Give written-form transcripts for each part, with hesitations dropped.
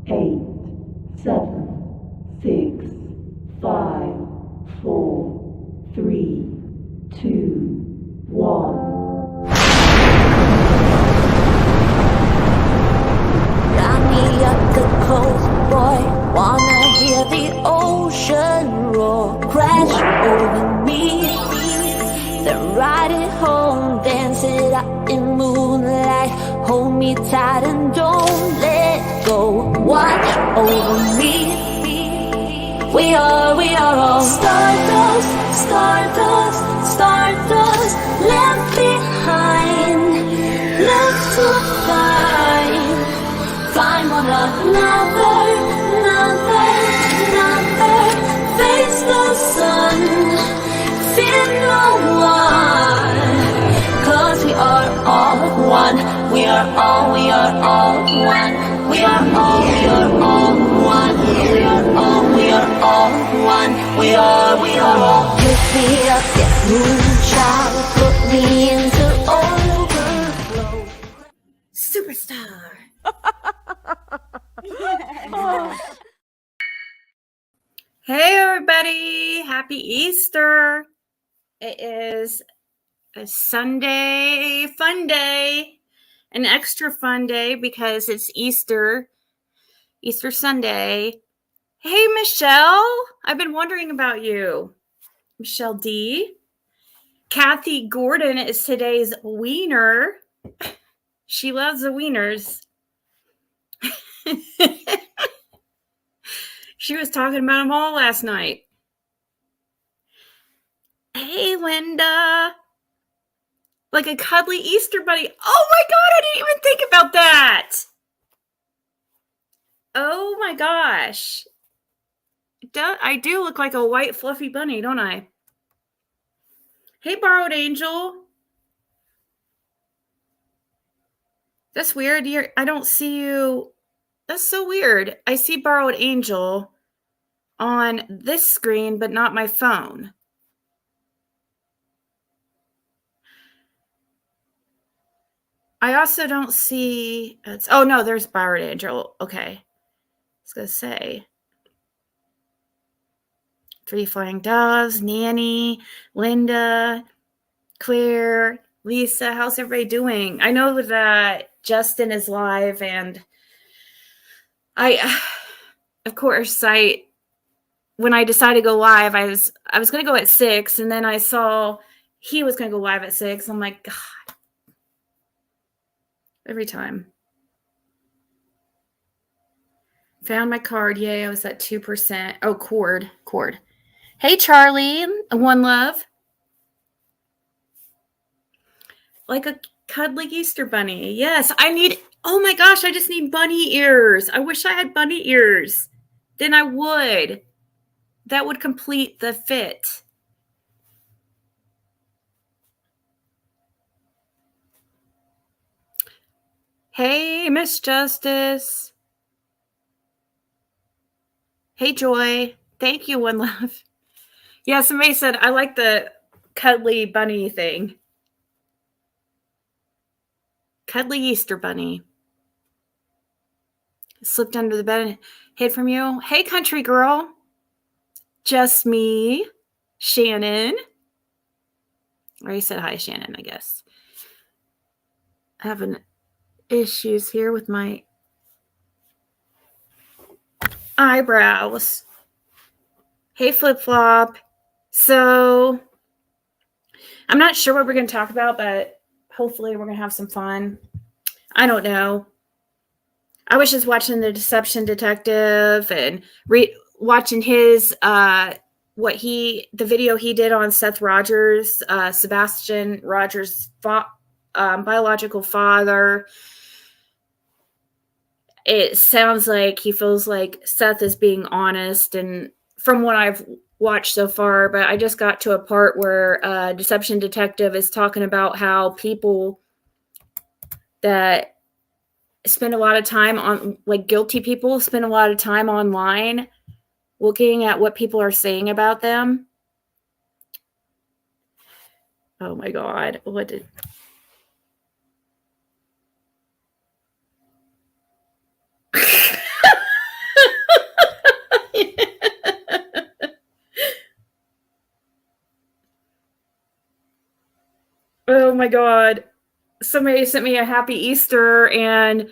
8, 7, 6, 5, 4, 3, 2, 1. Got me up the coast, boy. Wanna hear the ocean roar, crash over me. Then ride it home, dance it out in moonlight. Hold me tight and don't let go. Watch over me. We are all stardust, stardust, stardust. Left behind, left to find one another, face the sun, fear no one, 'cause we are all one, we are all one, we are all, we are all one, we are all one, we are all. Pick me up, get moonshine, put me into overflow. Superstar. Hey everybody, happy Easter. It is a Sunday fun day, an extra fun day because it's Easter Sunday. Hey Michelle, I've been wondering about you. Michelle D. Kathy Gordon is today's wiener. She loves the wieners. She was talking about them all last night. Hey, Linda. Like a cuddly Easter bunny. Oh my God, I didn't even think about that. Oh my gosh. I do look like a white fluffy bunny, don't I? Hey, Borrowed Angel. That's weird. I don't see you. That's so weird. I see Borrowed Angel on this screen, but not my phone. I also don't see. Oh no, there's Borrowed Angel. Okay, I was gonna say. Three Flying Doves, Nanny, Linda, Claire, Lisa. How's everybody doing? I know that Justin is live, and of course, when I decided to go live, I was going to go at 6, and then I saw he was going to go live at 6. I'm like, God, every time. Found my card. Yay, I was at 2%. Oh, cord. Hey, Charlie. One love. Like a cuddly Easter bunny. Yes, oh my gosh, I just need bunny ears. I wish I had bunny ears. Then I would. That would complete the fit. Hey, Miss Justice. Hey, Joy. Thank you, One Love. Yeah, somebody said, I like the cuddly bunny thing. Cuddly Easter bunny. Slipped under the bed and hid from you. Hey, country girl. Just me. Shannon. I already said hi, Shannon, I guess. Having issues here with my eyebrows. Hey, Flip Flop. So, I'm not sure what we're going to talk about, but hopefully we're going to have some fun. I don't know. I was just watching The Deception Detective and watching his, the video he did on Seth Rogers, Sebastian Rogers' biological father. It sounds like he feels like Seth is being honest, and from what I've watched so far, but I just got to a part where Deception Detective is talking about how people that spend a lot of time on, like guilty people, spend a lot of time online looking at what people are saying about them. Oh my God. What did... my God. Somebody sent me a happy Easter, and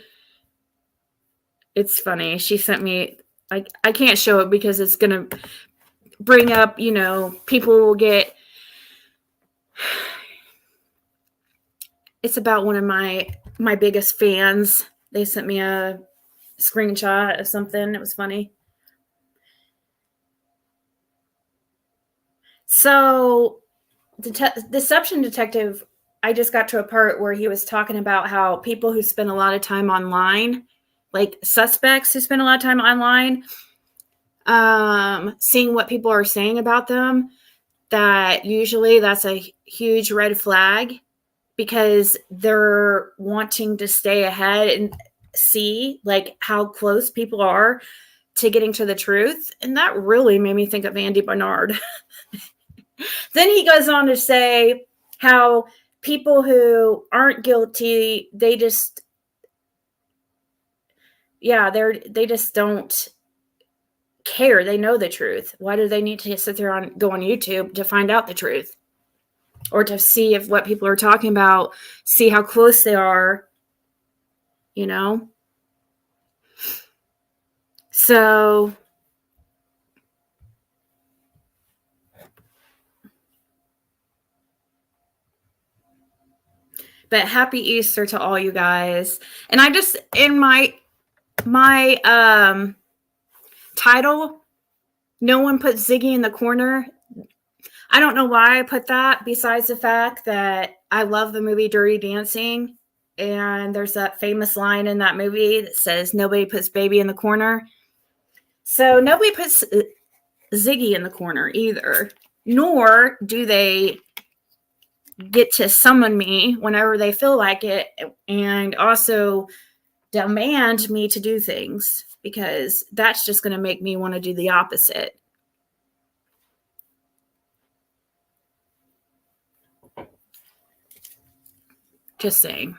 it's funny. She sent me, like, I can't show it because it's going to bring up, people will get, it's about one of my biggest fans. They sent me a screenshot of something. It was funny. So, Deception Detective, I just got to a part where he was talking about how people who spend a lot of time online, like suspects who spend a lot of time online, seeing what people are saying about them, that usually that's a huge red flag because they're wanting to stay ahead and see like how close people are to getting to the truth. And that really made me think of Andy Bernard. Then he goes on to say how people who aren't guilty, they just don't care. They know the truth. Why do they need to sit there and go on YouTube to find out the truth? Or to see if what people are talking about, see how close they are, So, but happy Easter to all you guys. And I just, in my title, no one put Ziggy in the corner. I don't know why I put that, besides the fact that I love the movie Dirty Dancing. And there's that famous line in that movie that says, nobody puts baby in the corner. So nobody puts Ziggy in the corner either. Nor do they get to summon me whenever they feel like it. And also demand me to do things, because that's just going to make me want to do the opposite. Just saying.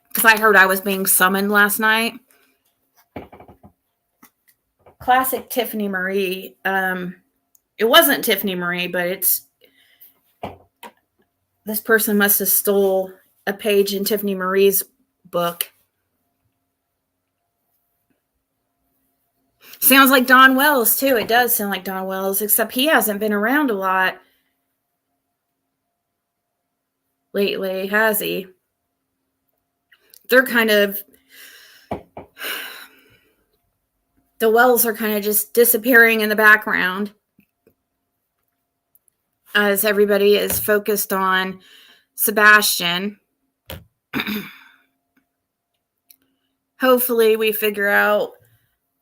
Because I heard I was being summoned last night. Classic Tiffany Marie. It wasn't Tiffany Marie, but this person must have stole a page in Tiffany Marie's book. Sounds like Don Wells, too. It does sound like Don Wells, except he hasn't been around a lot lately, has he? They're kind of, the Wells are kind of just disappearing in the background as everybody is focused on Sebastian. Hopefully we figure out,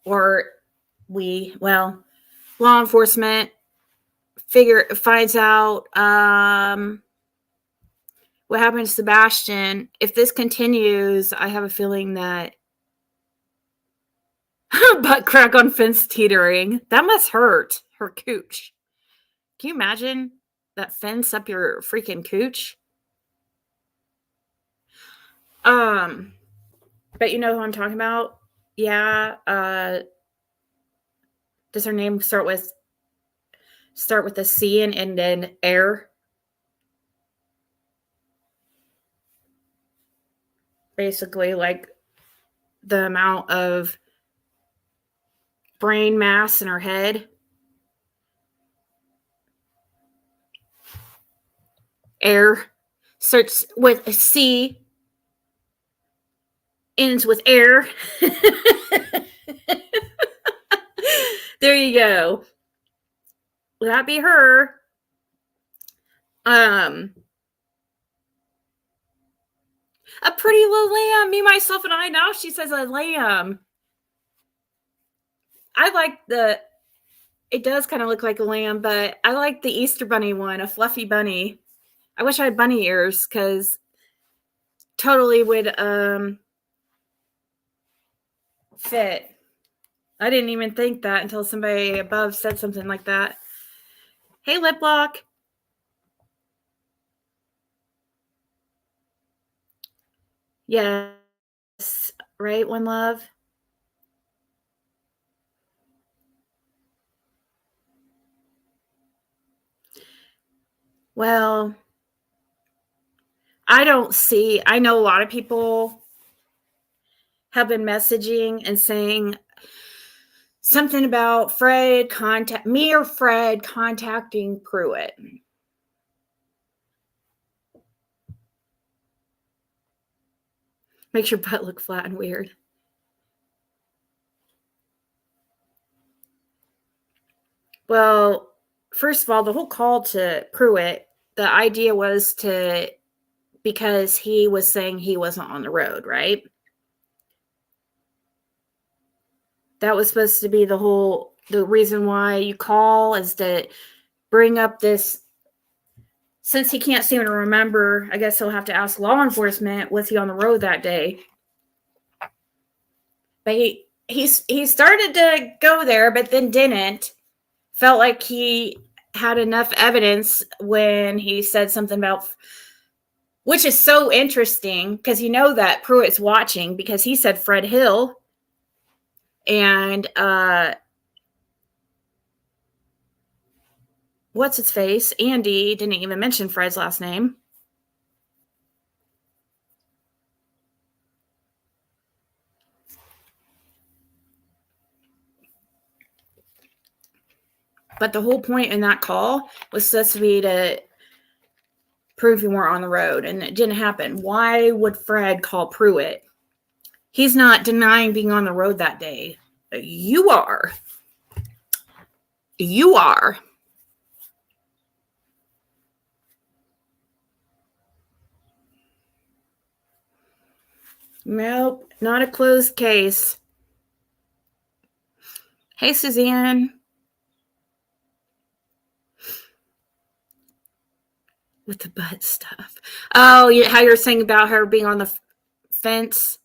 or law enforcement finds out what happened to Sebastian. If this continues, I have a feeling that butt crack on fence teetering, that must hurt her cooch. Can you imagine that fence up your freaking cooch? But you know who I'm talking about? Yeah. Does her name start with a C and end in air? Basically, like the amount of brain mass in her head. Air starts with a C, ends with air. There you go. Would that be her? A pretty little lamb. Me, myself, and I. Now she says a lamb. I like it does kind of look like a lamb, but I like the Easter bunny one, a fluffy bunny. I wish I had bunny ears, because totally would fit. I didn't even think that until somebody above said something like that. Hey, Lip Lock. Yes. Right, One Love? Well, I know a lot of people have been messaging and saying something about Fred contacting Pruitt. Makes your butt look flat and weird. Well, first of all, the whole call to Pruitt, the idea was because he was saying he wasn't on the road, right? That was supposed to be the reason why you call is to bring up this. Since he can't seem to remember, I guess he'll have to ask law enforcement, was he on the road that day? But he started to go there, but then didn't. Felt like he had enough evidence when he said something about, which is so interesting because you know that Pruitt's watching because he said Fred Hill. And what's its face? Andy didn't even mention Fred's last name. But the whole point in that call was supposed to be to prove you weren't on the road, and it didn't happen. Why would Fred call Pruitt? He's not denying being on the road that day. You are. You are. Nope, not a closed case. Hey, Suzanne. With the butt stuff. Oh, how you're saying about her being on the fence?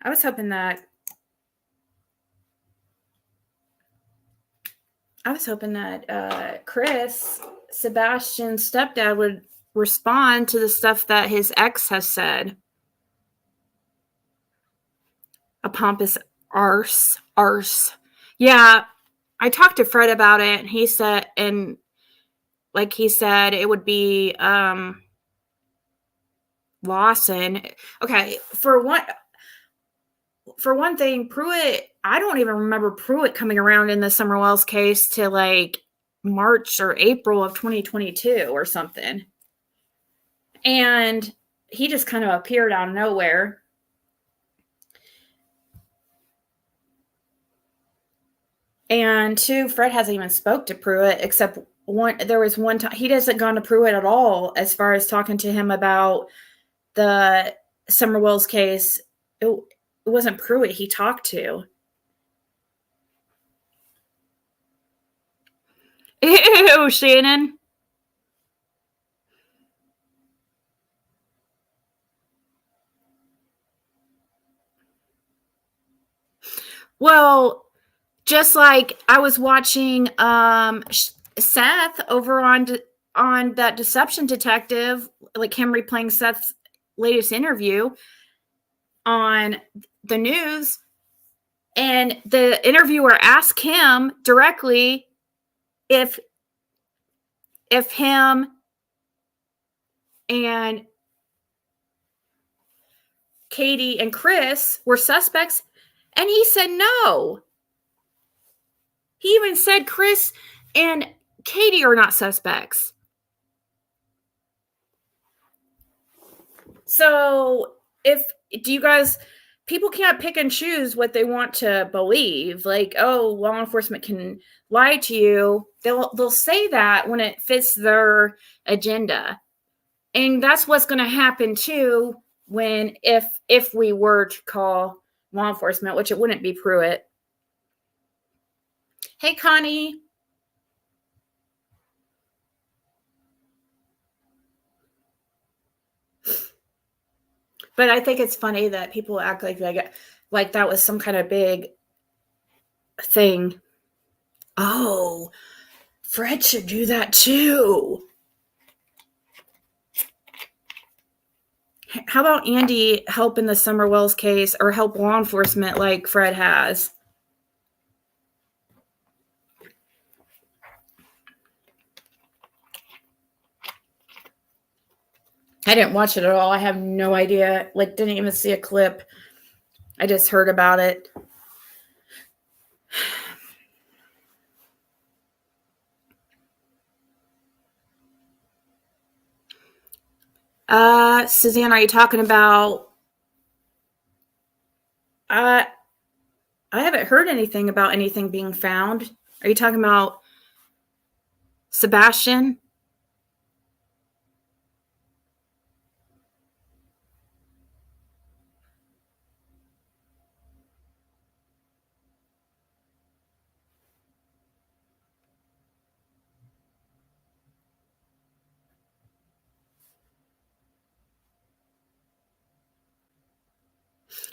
I was hoping that Chris, Sebastian's stepdad, would respond to the stuff that his ex has said. A pompous arse. Yeah, I talked to Fred about it, and he said, it would be Lawson. Okay, for one thing, Pruitt, I don't even remember Pruitt coming around in the Summerwells case till like March or April of 2022 or something. And he just kind of appeared out of nowhere. And two, Fred hasn't even spoke to Pruitt except there was one time. He hasn't gone to Pruitt at all as far as talking to him about the Summerwells case. It wasn't Pruitt he talked to. Ew, Shannon. Well, just like I was watching Seth over on that Deception Detective, like him replaying Seth's latest interview on the news, and the interviewer asked him directly if him and Katie and Chris were suspects, and he said no. He even said Chris and Katie are not suspects. So people can't pick and choose what they want to believe. Like, oh, law enforcement can lie to you. They'll say that when it fits their agenda. And that's what's going to happen too if we were to call law enforcement, which it wouldn't be Pruitt. Hey, Connie. But I think it's funny that people act like that was some kind of big thing. Oh, Fred should do that too. How about Andy help in the Summerwells case or help law enforcement like Fred has? I didn't watch it at all. I have no idea. Like, didn't even see a clip. I just heard about it. Suzanne, are you talking about? I haven't heard anything about anything being found. Are you talking about Sebastian?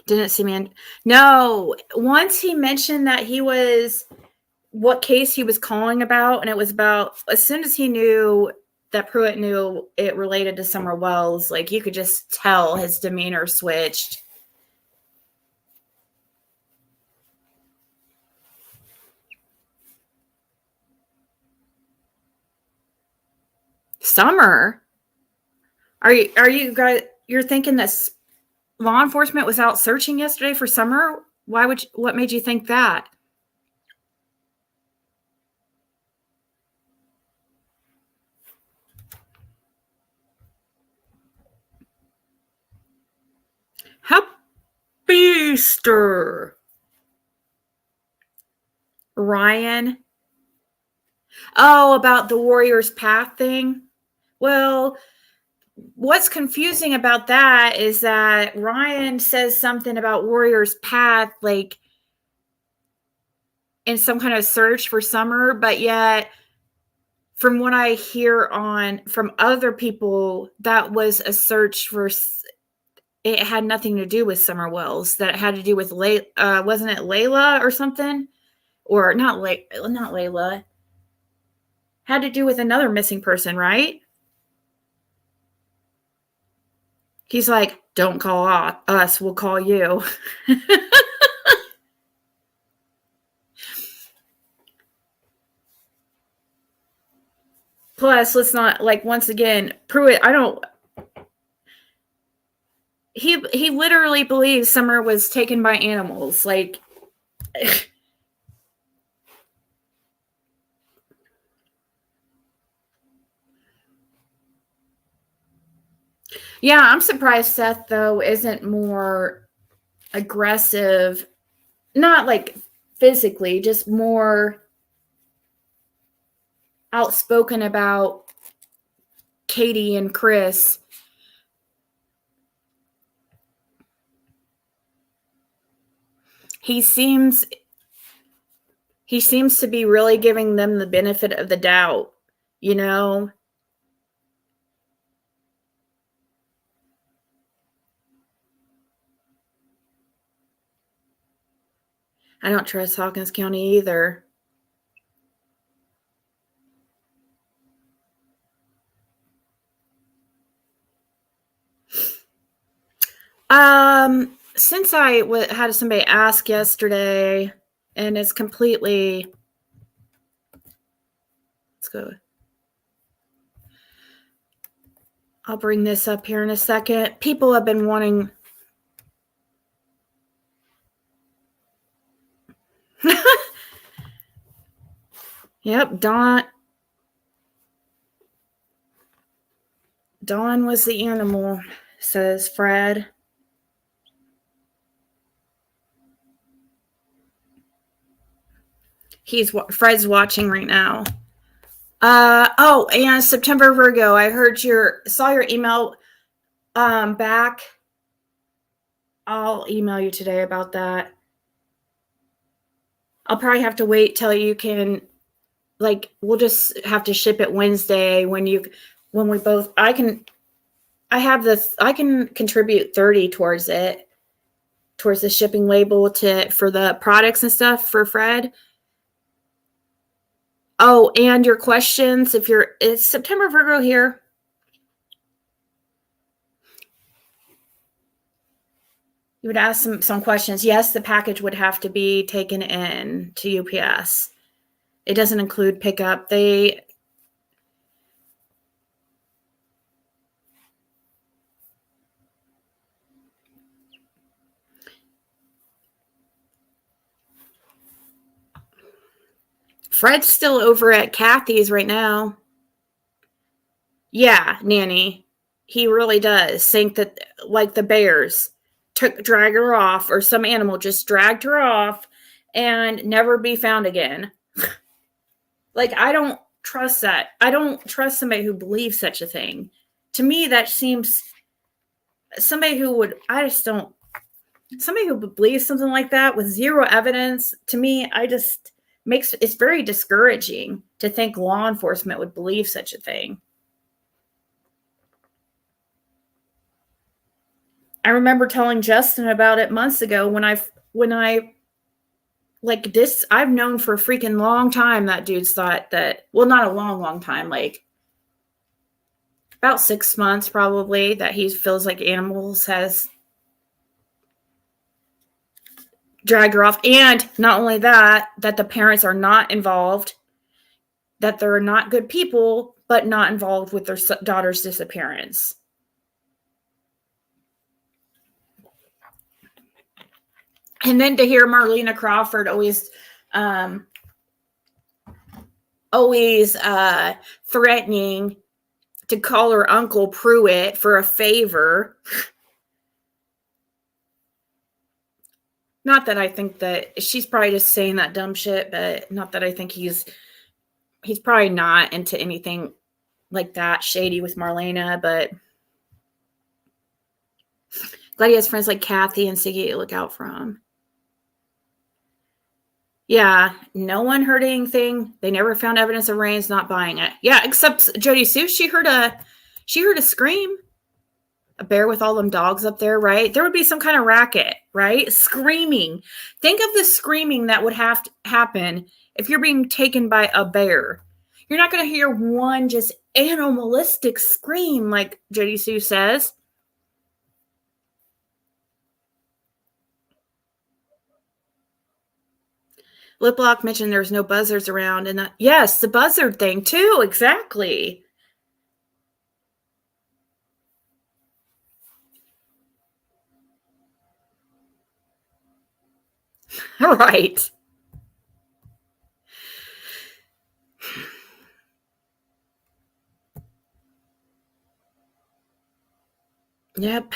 Didn't see me. No, once he mentioned that he was what case he was calling about, and it was about as soon as he knew that Pruitt knew it related to Summer Wells, like you could just tell his demeanor switched. Summer? Are you guys? You're thinking that law enforcement was out searching yesterday for Summer? What made you think that? Happy Easter, Ryan. Oh, about the Warrior's Path thing? Well, what's confusing about that is that Ryan says something about Warrior's Path, like in some kind of search for Summer, but yet from what I hear from other people, that was a search for, it had nothing to do with Summer Wells, that it had to do with, wasn't it Layla or something? Or not Layla. Had to do with another missing person, right? He's like, don't call us, we'll call you. Plus, let's not, like, once again, Pruitt, he literally believes Summer was taken by animals. Like, yeah, I'm surprised Seth, though, isn't more aggressive. Not like physically, just more outspoken about Katie and Chris. He seems to be really giving them the benefit of the doubt, you know? I don't trust Hawkins County either. Since I had somebody ask yesterday, and it's completely, let's go. I'll bring this up here in a second. People have been wanting. Yep, Dawn was the animal, says Fred. Fred's watching right now. Oh, and September Virgo, I heard saw your email back. I'll email you today about that. I'll probably have to wait till you can, like, we'll just have to ship it Wednesday when we both, I can contribute 30 towards it, towards the shipping label for the products and stuff for Fred. Oh, and your questions, it's September Virgo here. You would ask some questions. Yes, the package would have to be taken in to UPS. It doesn't include pickup. Fred's still over at Kathy's right now. Yeah, Nanny. He really does think that, like, the bears drag her off, or some animal just dragged her off and never be found again. Like, I don't trust that. I don't trust somebody who believes such a thing. To me, that seems somebody who would, I just don't, somebody who believes something like that with zero evidence, to me, it's very discouraging to think law enforcement would believe such a thing. I remember telling Justin about it months ago when I like this. I've known for a freaking long time that dude's thought that, well, not a long time, like about 6 months probably, that he feels like animals has dragged her off. And not only that the parents are not involved, that they're not good people, but not involved with their daughter's disappearance. And then to hear Marlena Crawford always threatening to call her Uncle Pruitt for a favor. Not that I think that she's probably just saying that dumb shit, but not that I think he's probably not into anything like that shady with Marlena, but glad he has friends like Kathy and Ziggy to look out for him. Yeah, no one heard anything. They never found evidence of Rain's not buying it. Yeah, except Jody Sue, she heard a scream. A bear with all them dogs up there, right? There would be some kind of racket, right? Screaming. Think of the screaming that would have to happen if you're being taken by a bear. You're not going to hear one just animalistic scream like Jody Sue says. Liplock mentioned there's no buzzards around, and that, yes, the buzzard thing too, exactly. Right. Yep.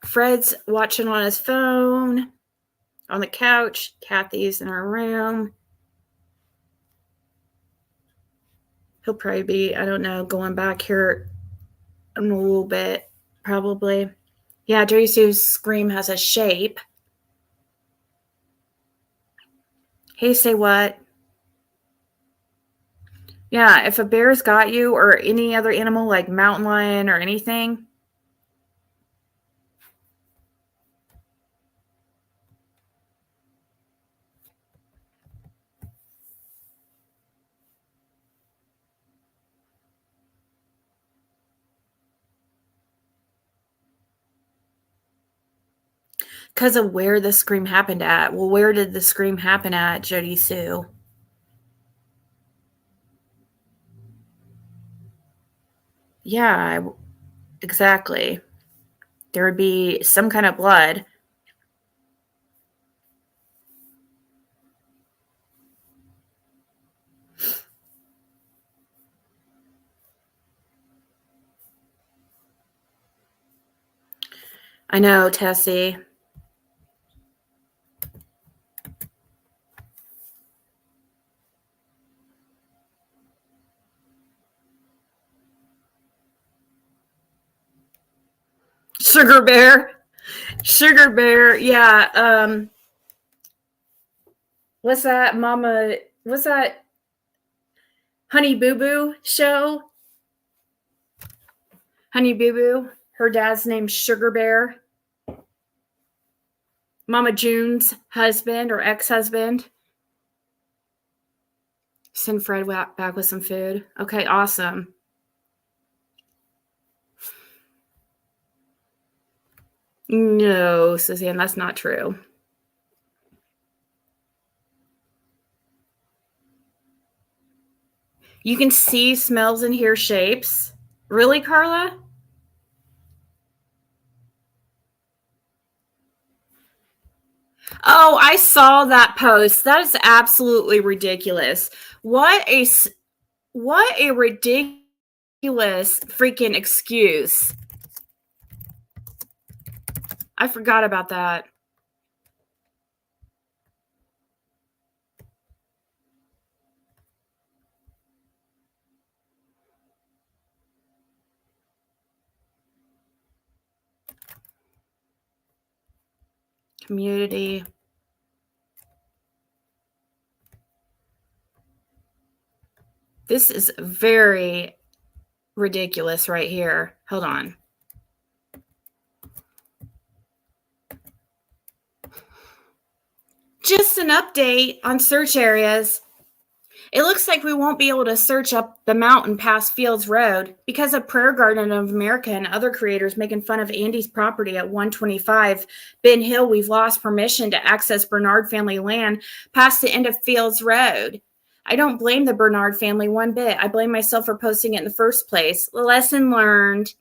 Fred's watching on his phone on the couch. Kathy's in her room. He'll probably be, I don't know, going back here in a little bit, probably. Yeah, Jody Sue's scream has a shape. Hey, say what? Yeah, if a bear's got you, or any other animal like mountain lion or anything, because of where the scream happened at. Well, where did the scream happen at, Jody Sue? Yeah, exactly. There would be some kind of blood. I know, Tessie. Sugar Bear, yeah. What's that, Mama? What's that Honey Boo Boo show? Honey Boo Boo. Her dad's name's Sugar Bear. Mama June's husband or ex-husband. Send Fred back with some food. Okay, awesome. No, Suzanne, that's not true. You can see, smells, and hear shapes. Really, Carla? Oh, I saw that post. That is absolutely ridiculous. What a ridiculous freaking excuse. I forgot about that. Community. This is very ridiculous right here. Hold on. Just an update on search areas. It looks like we won't be able to search up the mountain past Fields Road because of Prayer Garden of America and other creators making fun of Andy's property at 125 Ben Hill. We've lost permission to access Bernard family land past the end of Fields Road. I don't blame the Bernard family one bit. I blame myself for posting it in the first place. Lesson learned.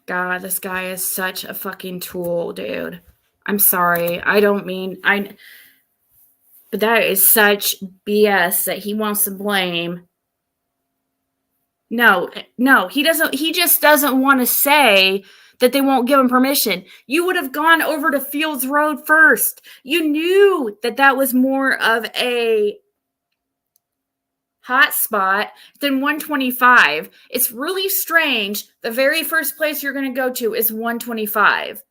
God, this guy is such a fucking tool, dude. I'm sorry. I don't mean but that is such BS that he wants to blame. No, he doesn't. He just doesn't want to say that they won't give him permission. You would have gone over to Fields Road first. You knew that that was more of a hot spot than 125. It's really strange. The very first place you're going to go to is 125.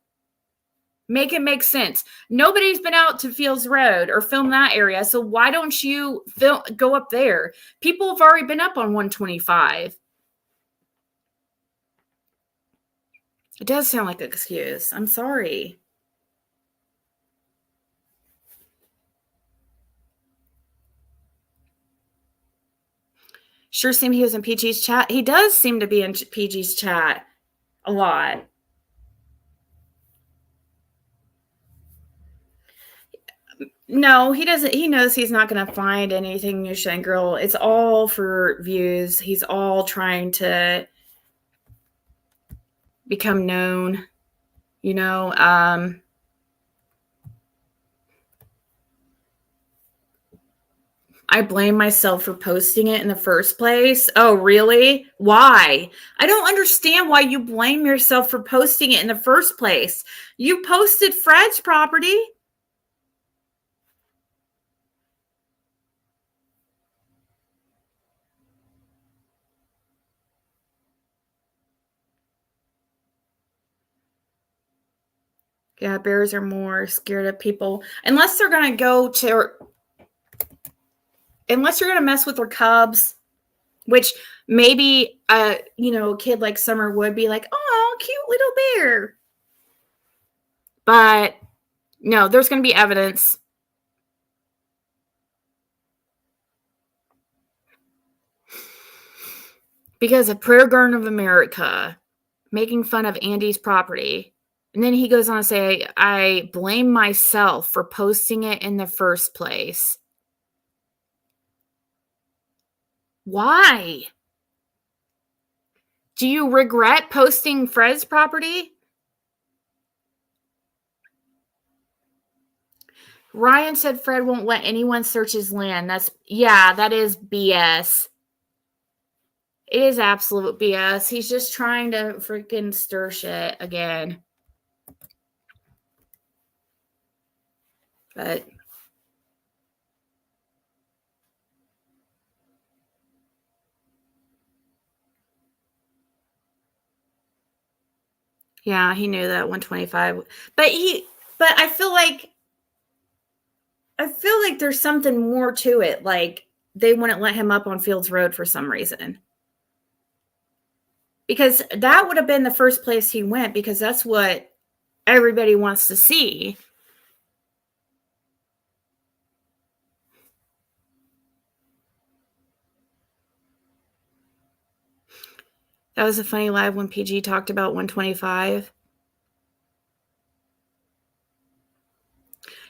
Make it make sense. Nobody's been out to Fields Road or film that area, so why don't you go up there? People have already been up on 125. It does sound like an excuse. I'm sorry. Sure seemed he was in PG's chat. He does seem to be in PG's chat a lot. No, he doesn't. He knows he's not going to find anything new, Shane Girl. It's all for views. He's all trying to become known, you know. I blame myself for posting it in the first place. Oh, really? Why? I don't understand why you blame yourself for posting it in the first place. You posted Fred's property. Yeah, bears are more scared of people. Unless they're going to mess with their cubs, which maybe, a kid like Summer would be like, oh, cute little bear. But no, there's going to be evidence. Because of Prayer Garden of America making fun of Andy's property. And then he goes on to say, I blame myself for posting it in the first place. Why? Do you regret posting Fred's property? Ryan said Fred won't let anyone search his land. That is BS. It is absolute BS. He's just trying to freaking stir shit again. But yeah, he knew that 125. But I feel like there's something more to it. Like they wouldn't let him up on Fields Road for some reason. Because that would have been the first place he went, because that's what everybody wants to see. That was a funny live when PG talked about 125.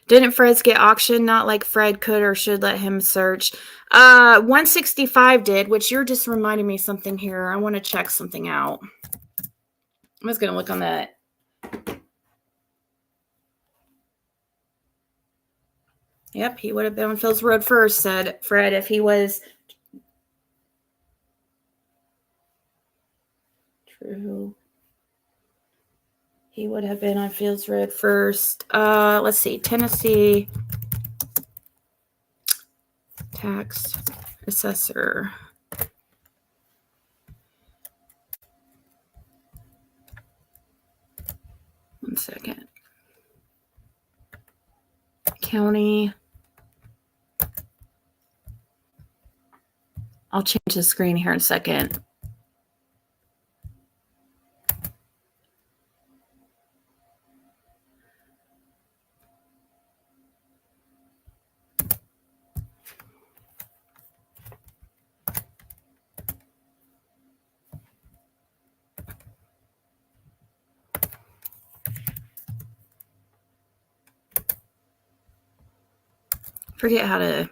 Didn't Fred's get auctioned? Not like Fred could or should let him search. 165 did, which you're just reminding me something here. I want to check something out. I was going to look on that. Yep, he would have been on Phil's Road first, said Fred, if he was true. He would have been on Fields Road first. Let's see. Tennessee tax assessor. One second. County. I'll change the screen here in a second. Forget how to.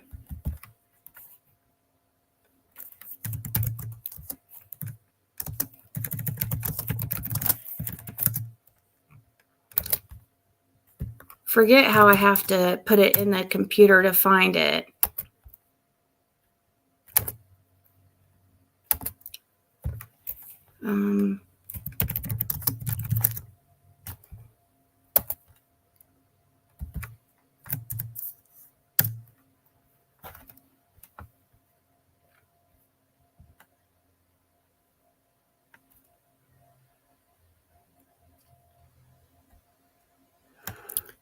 Forget how I have to put it in the computer to find it.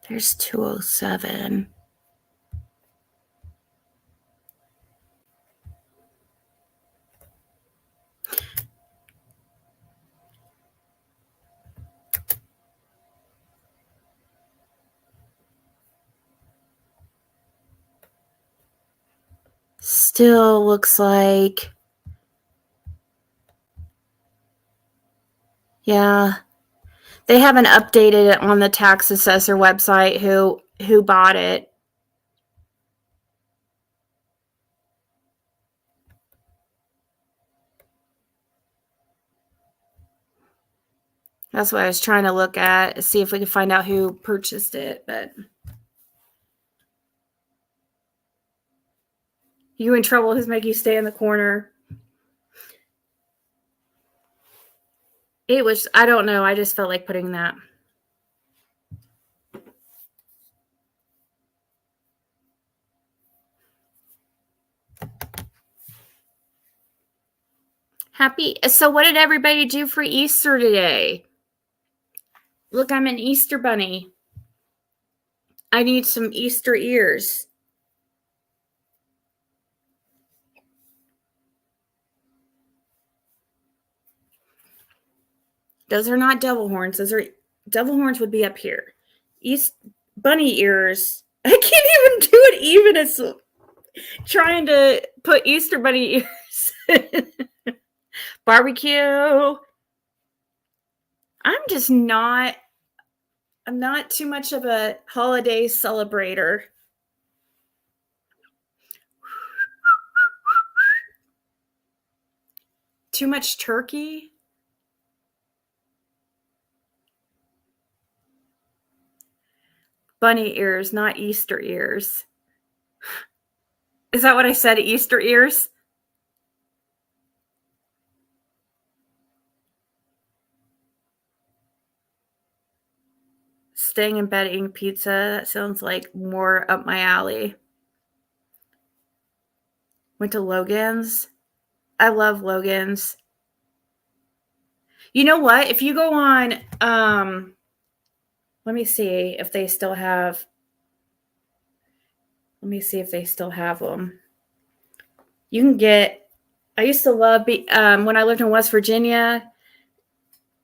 There's 207. Still looks like, yeah, they haven't updated it on the tax assessor website who bought it. That's what I was trying to look at, see if we could find out who purchased it, but you in trouble, who's make you stay in the corner. It was, I don't know, I just felt like putting that. Happy. So what did everybody do for Easter today? Look, I'm an Easter bunny. I need some Easter ears. Those are not devil horns. Those are devil horns would be up here. Bunny ears. I can't even do it even as trying to put Easter bunny ears. Barbecue. I'm not too much of a holiday celebrator. Too much turkey. Bunny ears, not Easter ears. Is that what I said? Easter ears? Staying in bed eating pizza. That sounds like more up my alley. Went to Logan's. I love Logan's. You know what? If you go on, let me see if they still have. Let me see if they still have them. You can get. I used to love when I lived in West Virginia.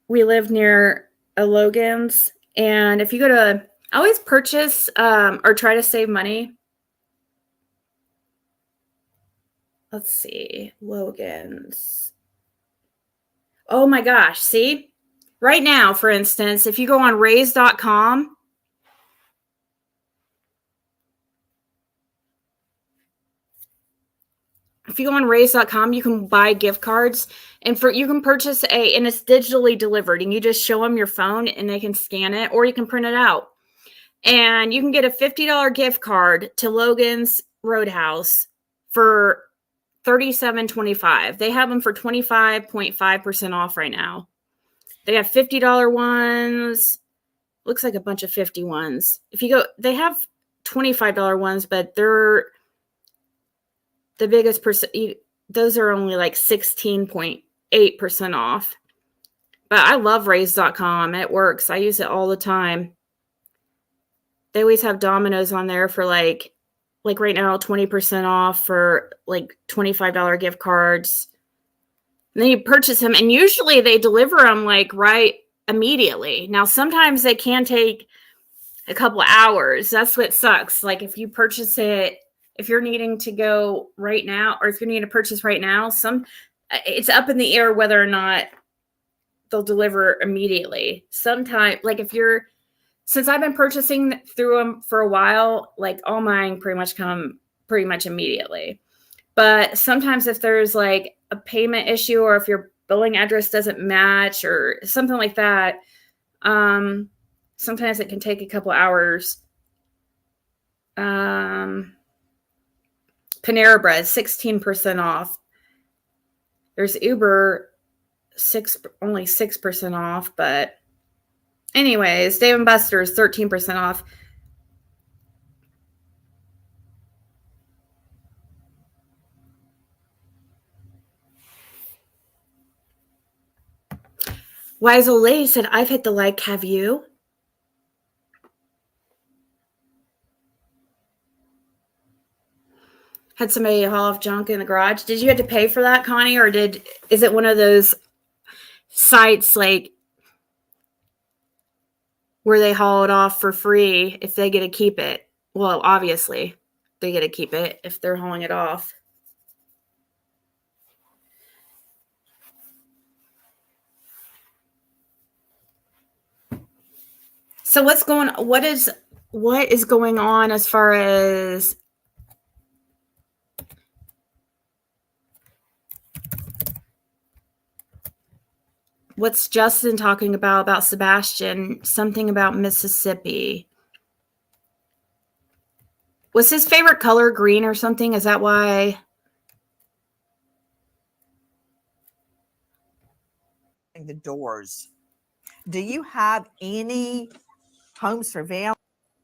We lived near a Logan's, and if you go to, I always purchase or try to save money. Let's see, Logan's. Oh my gosh, see? Right now, for instance, if you go on raise.com, if you go on raise.com, you can buy gift cards, and you can purchase and it's digitally delivered, and you just show them your phone and they can scan it, or you can print it out. And you can get a $50 gift card to Logan's Roadhouse for $37.25. They have them for 25.5% off right now. They have $50 ones. Looks like a bunch of 50 ones. If you go, they have $25 ones, but they're the biggest percent. Those are only like 16.8% off. But I love raise.com. It works. I use it all the time. They always have Domino's on there for like right now, 20% off for like $25 gift cards. And then you purchase them, and usually they deliver them like right immediately. Now, sometimes they can take a couple of hours. That's what sucks. Like if you purchase it, if you're needing to go right now, or if you're needing to purchase right now, it's up in the air whether or not they'll deliver immediately. Sometimes, like since I've been purchasing through them for a while, like all mine pretty much come pretty much immediately. But sometimes if there's like a payment issue, or if your billing address doesn't match or something like that, sometimes it can take a couple hours. Panera Bread, 16% off. There's Uber, only 6% off, but anyways, Dave & Buster's 13% off. Wise Old Lady said, I've hit the like, have you? Had somebody haul off junk in the garage. Did you have to pay for that, Connie? Or is it one of those sites like where they haul it off for free if they get to keep it? Well, obviously they get to keep it if they're hauling it off. So what is going on as far as what's Justin talking about Sebastian? Something about Mississippi. Was his favorite color green or something? Is that why? The doors. Do you have any home surveillance,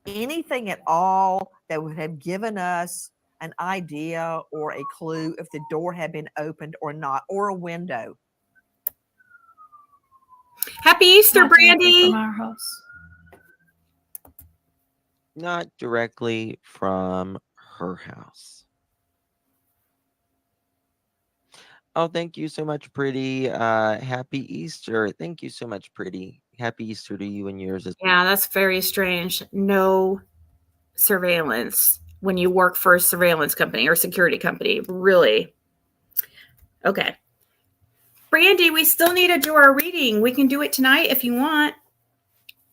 anything at all that would have given us an idea or a clue if the door had been opened or not, or a window? Happy Easter, Brandy. From our house. Not directly from her house. Oh, thank you so much, Pretty. Happy Easter. Thank you so much, Pretty. Happy Easter to you and yours as well. Yeah, that's very strange. No surveillance when you work for a surveillance company or security company. Really? Okay. Brandy, we still need to do our reading. We can do it tonight if you want.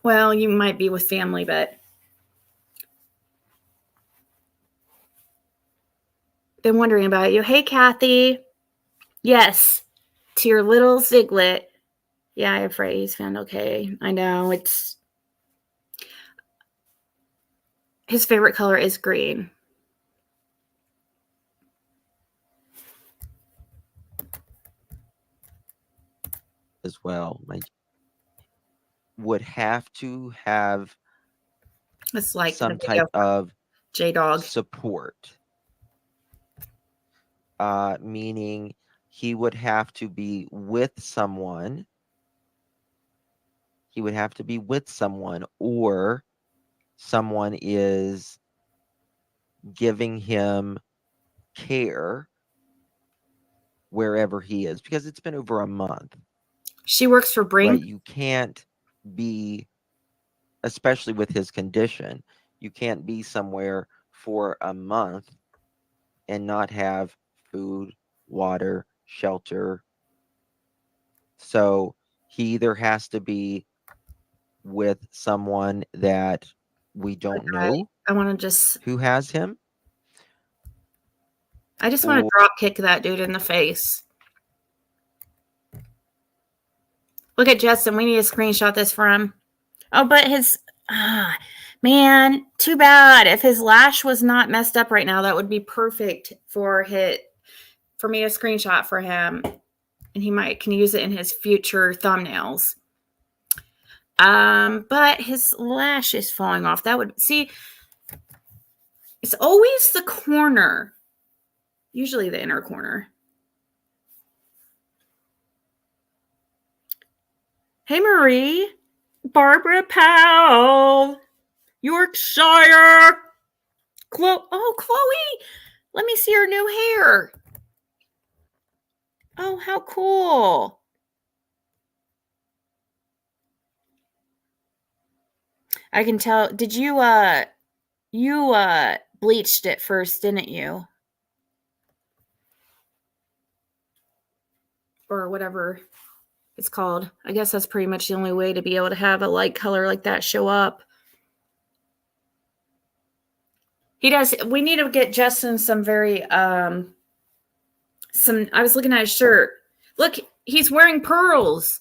Well, you might be with family, but been wondering about you. Hey, Kathy. Yes, to your little Ziglet. Yeah, I'm afraid he's found okay. I know his favorite color is green. As well, would have to have It's like some type of J-Dog support. Meaning he would have to be with someone. He would have to be with someone, or someone is giving him care wherever he is, because it's been over a month. She works for Brink. Right? You can't be, especially with his condition, you can't be somewhere for a month and not have food, water, shelter. So he either has to be with someone that we don't know I want to just who has him, I just want to drop kick that dude in the face. Look at Justin. We need to screenshot this for him. Oh, but his... man, too bad. If his lash was not messed up right now, that would be perfect for me to screenshot for him. And he can use it in his future thumbnails. But his lash is falling off. That would... See, it's always the corner. Usually the inner corner. Hey, Marie. Barbara Powell. Yorkshire. Chloe. Let me see her new hair. Oh, how cool. I can tell. Did you bleached it first, didn't you? Or whatever it's called. I guess that's pretty much the only way to be able to have a light color like that show up. He does. We need to get Justin some very, I was looking at his shirt. Look, he's wearing pearls.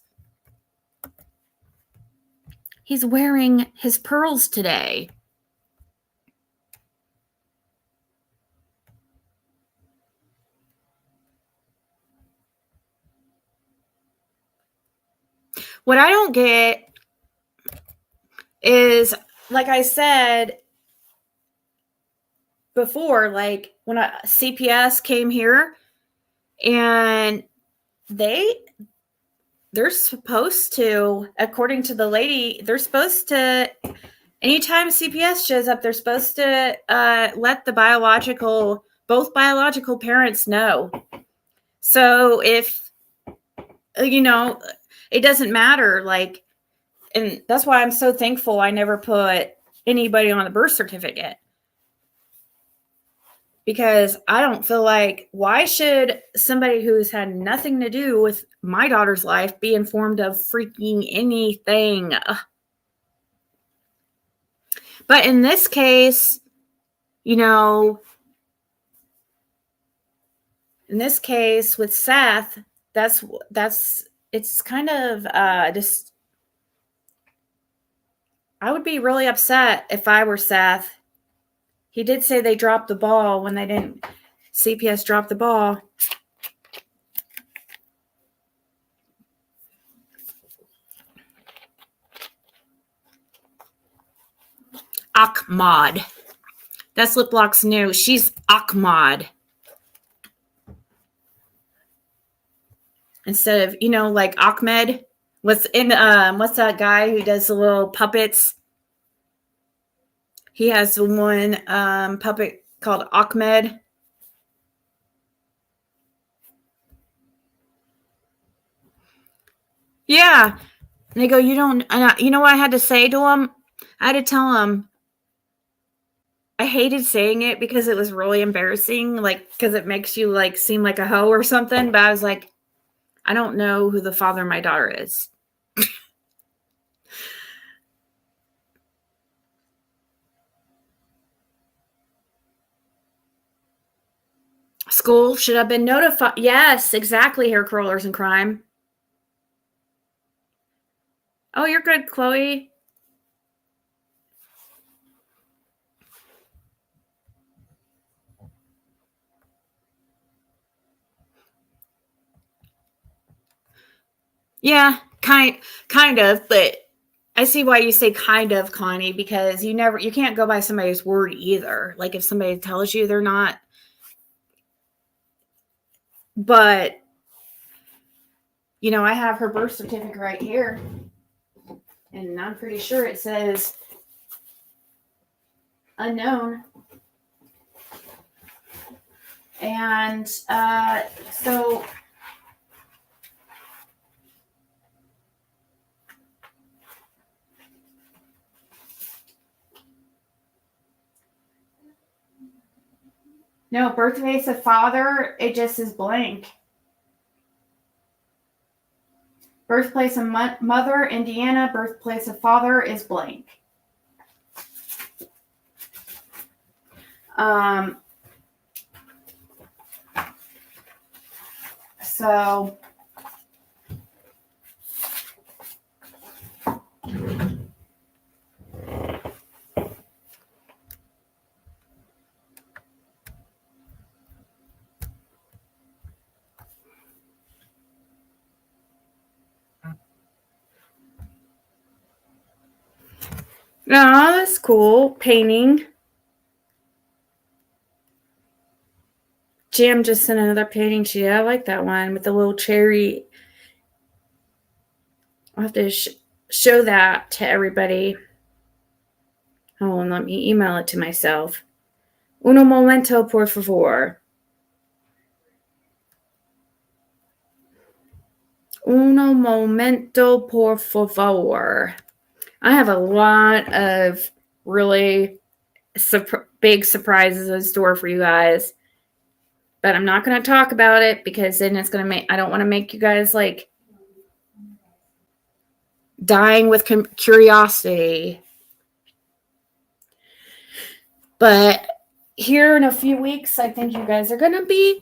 He's wearing his pearls today. What I don't get is, like I said before, like when CPS came here and they're supposed to, according to the lady, they're supposed to, anytime CPS shows up, they're supposed to let both biological parents know. So if, it doesn't matter, like, and that's why I'm so thankful I never put anybody on the birth certificate. Because I don't feel like, why should somebody who's had nothing to do with my daughter's life be informed of freaking anything? But in this case, in this case with Seth, it's kind of just, I would be really upset if I were Seth. He did say they dropped the ball when they didn't. CPS dropped the ball. Ahmad. That's Lip Lock's new. She's Ahmad. Instead of, like Ahmed. What's that guy who does the little puppets? He has one puppet called Ahmed. Yeah. And they go, you know what I had to say to him? I had to tell him, I hated saying it because it was really embarrassing, like, because it makes you, like, seem like a hoe or something. But I was like, I don't know who the father of my daughter is. School should have been notified. Yes, exactly, hair curlers and crime. Oh, you're good, Chloe. Yeah, kind of, but I see why you say kind of, Connie, because you can't go by somebody's word either. Like if somebody tells you they're not, but I have her birth certificate right here, and I'm pretty sure it says unknown. And so no, birthplace of father, it just is blank. Birthplace of mother, Indiana. Birthplace of father is blank. So no, that's cool. Painting. Jam just sent another painting to you. I like that one with the little cherry. I'll have to show that to everybody. Oh, and let me email it to myself. Uno momento, por favor. Uno momento, por favor. I have a lot of really big surprises in store for you guys. But I'm not going to talk about it because then it's going to I don't want to make you guys like dying with curiosity. But here in a few weeks, I think you guys are going to be.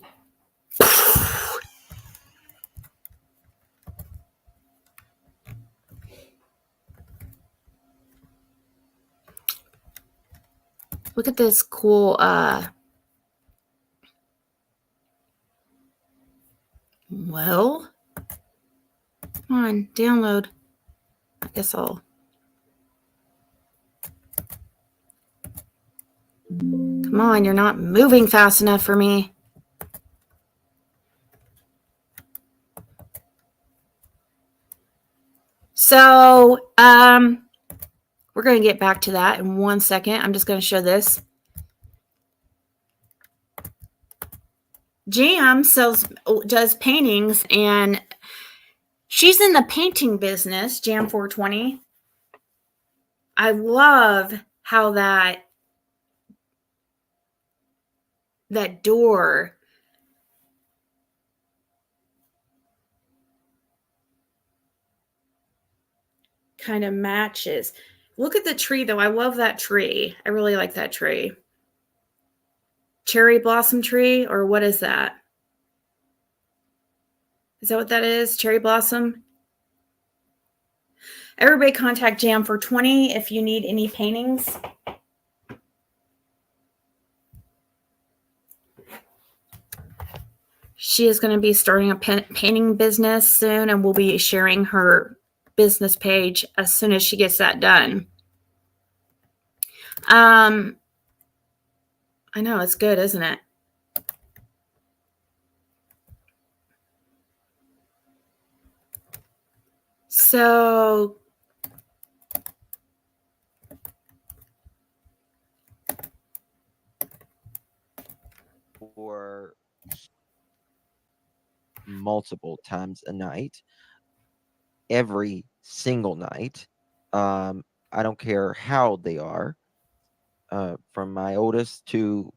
Look at this cool well, come on, download. I guess I'll. Come on, you're not moving fast enough for me. So, we're going to get back to that in 1 second. I'm just going to show this. Jam does paintings, and she's in the painting business, Jam 420. I love how that door kind of matches. Look at the tree, though. I love that tree. I really like that tree. Cherry blossom tree, or what is that? Is that what that is? Cherry blossom? Everybody contact Jam 420 if you need any paintings. She is going to be starting a painting business soon, and we'll be sharing her business page as soon as she gets that done. I know, it's good, isn't it? So for multiple times a night, every single night. I don't care how they are, from my oldest to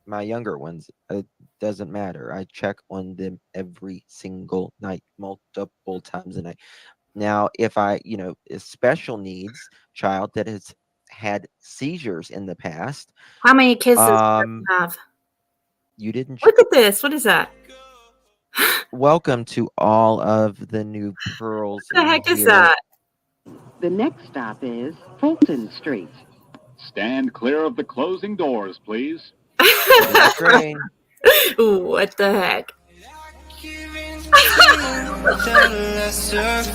my younger ones. It doesn't matter. I check on them every single night, multiple times a night. Now, if a special needs child that has had seizures in the past, how many kids does you have? You didn't. Look at this. What is that? Welcome to all of the new pearls. What the heck is that? The next stop is Fulton Street. Stand clear of the closing doors, please. Train. What the heck?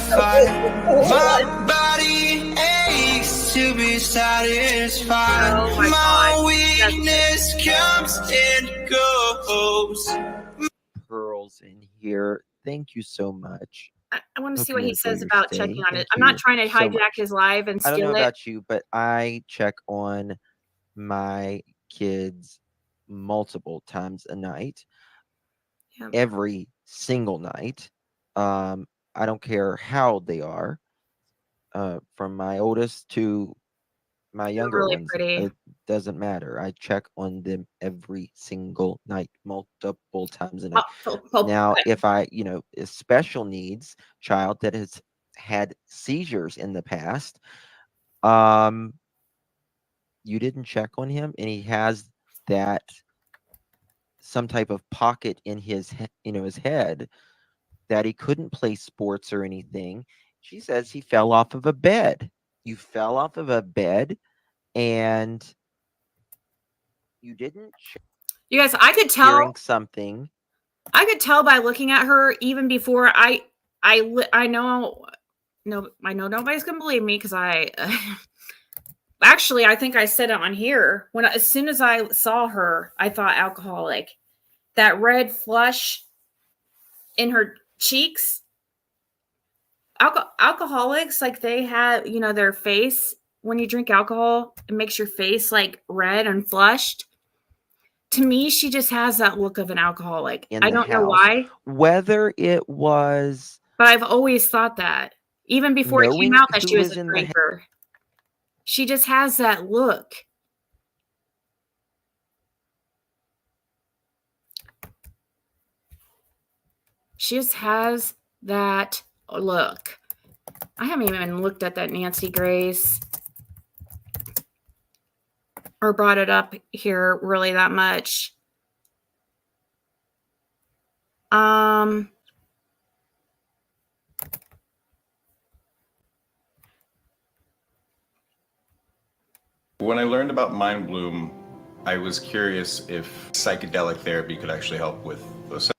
My body aches to be satisfied. Oh my weakness comes and goes. Pearls in here. Thank you so much. I want to Hope see what you he enjoy says your about stay. checking on it. Thank I'm not you trying to so hijack much. his live and I don't know steal it. about you, but I check on my kids multiple times a night. Yep. Every single night. I don't care how they are. From my oldest to my younger really ones. pretty. It doesn't matter. I check on them every single night, multiple times a night. Now, if a special needs child that has had seizures in the past, you didn't check on him, and he has that some type of pocket in his his head. that he couldn't play sports or anything. She says he fell off of a bed. You fell off of a bed and you didn't You guys, I could tell. hearing something. I could tell by looking at her even before I know. No, I know nobody's gonna believe me because actually I think I said it on here as soon as I saw her, I thought alcoholic. That red flush in her cheeks. Alcoholics, like they have, their face when you drink alcohol, it makes your face like red and flushed. To me, she just has that look of an alcoholic. I don't know why. Whether it was, but I've always thought that, even before it came knowing out that who she was was a in the drinker. She just has that look. She just has that look. I haven't even looked at that Nancy Grace or brought it up here really that much. When I learned about Mind Bloom, I was curious if psychedelic therapy could actually help with those.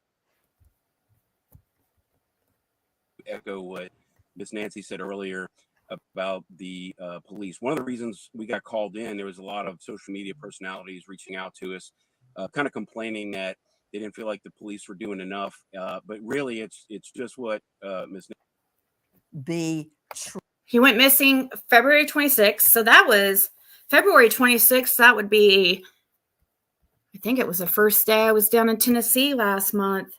Echo what Miss Nancy said earlier about the police. One of the reasons we got called in, there was a lot of social media personalities reaching out to us, kind of complaining that they didn't feel like the police were doing enough. But really, it's just what Miss. He went missing February 26th. So that was February 26th. That would be, I think it was the first day I was down in Tennessee last month,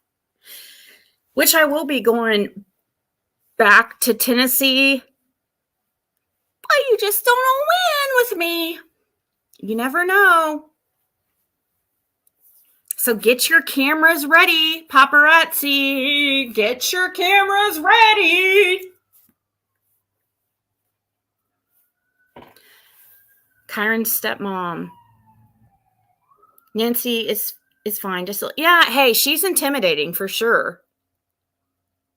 which I will be going back to Tennessee. But you just don't know when with me. You never know. So get your cameras ready, paparazzi. Get your cameras ready. Kyron's stepmom. Nancy is fine. Just hey, she's intimidating for sure.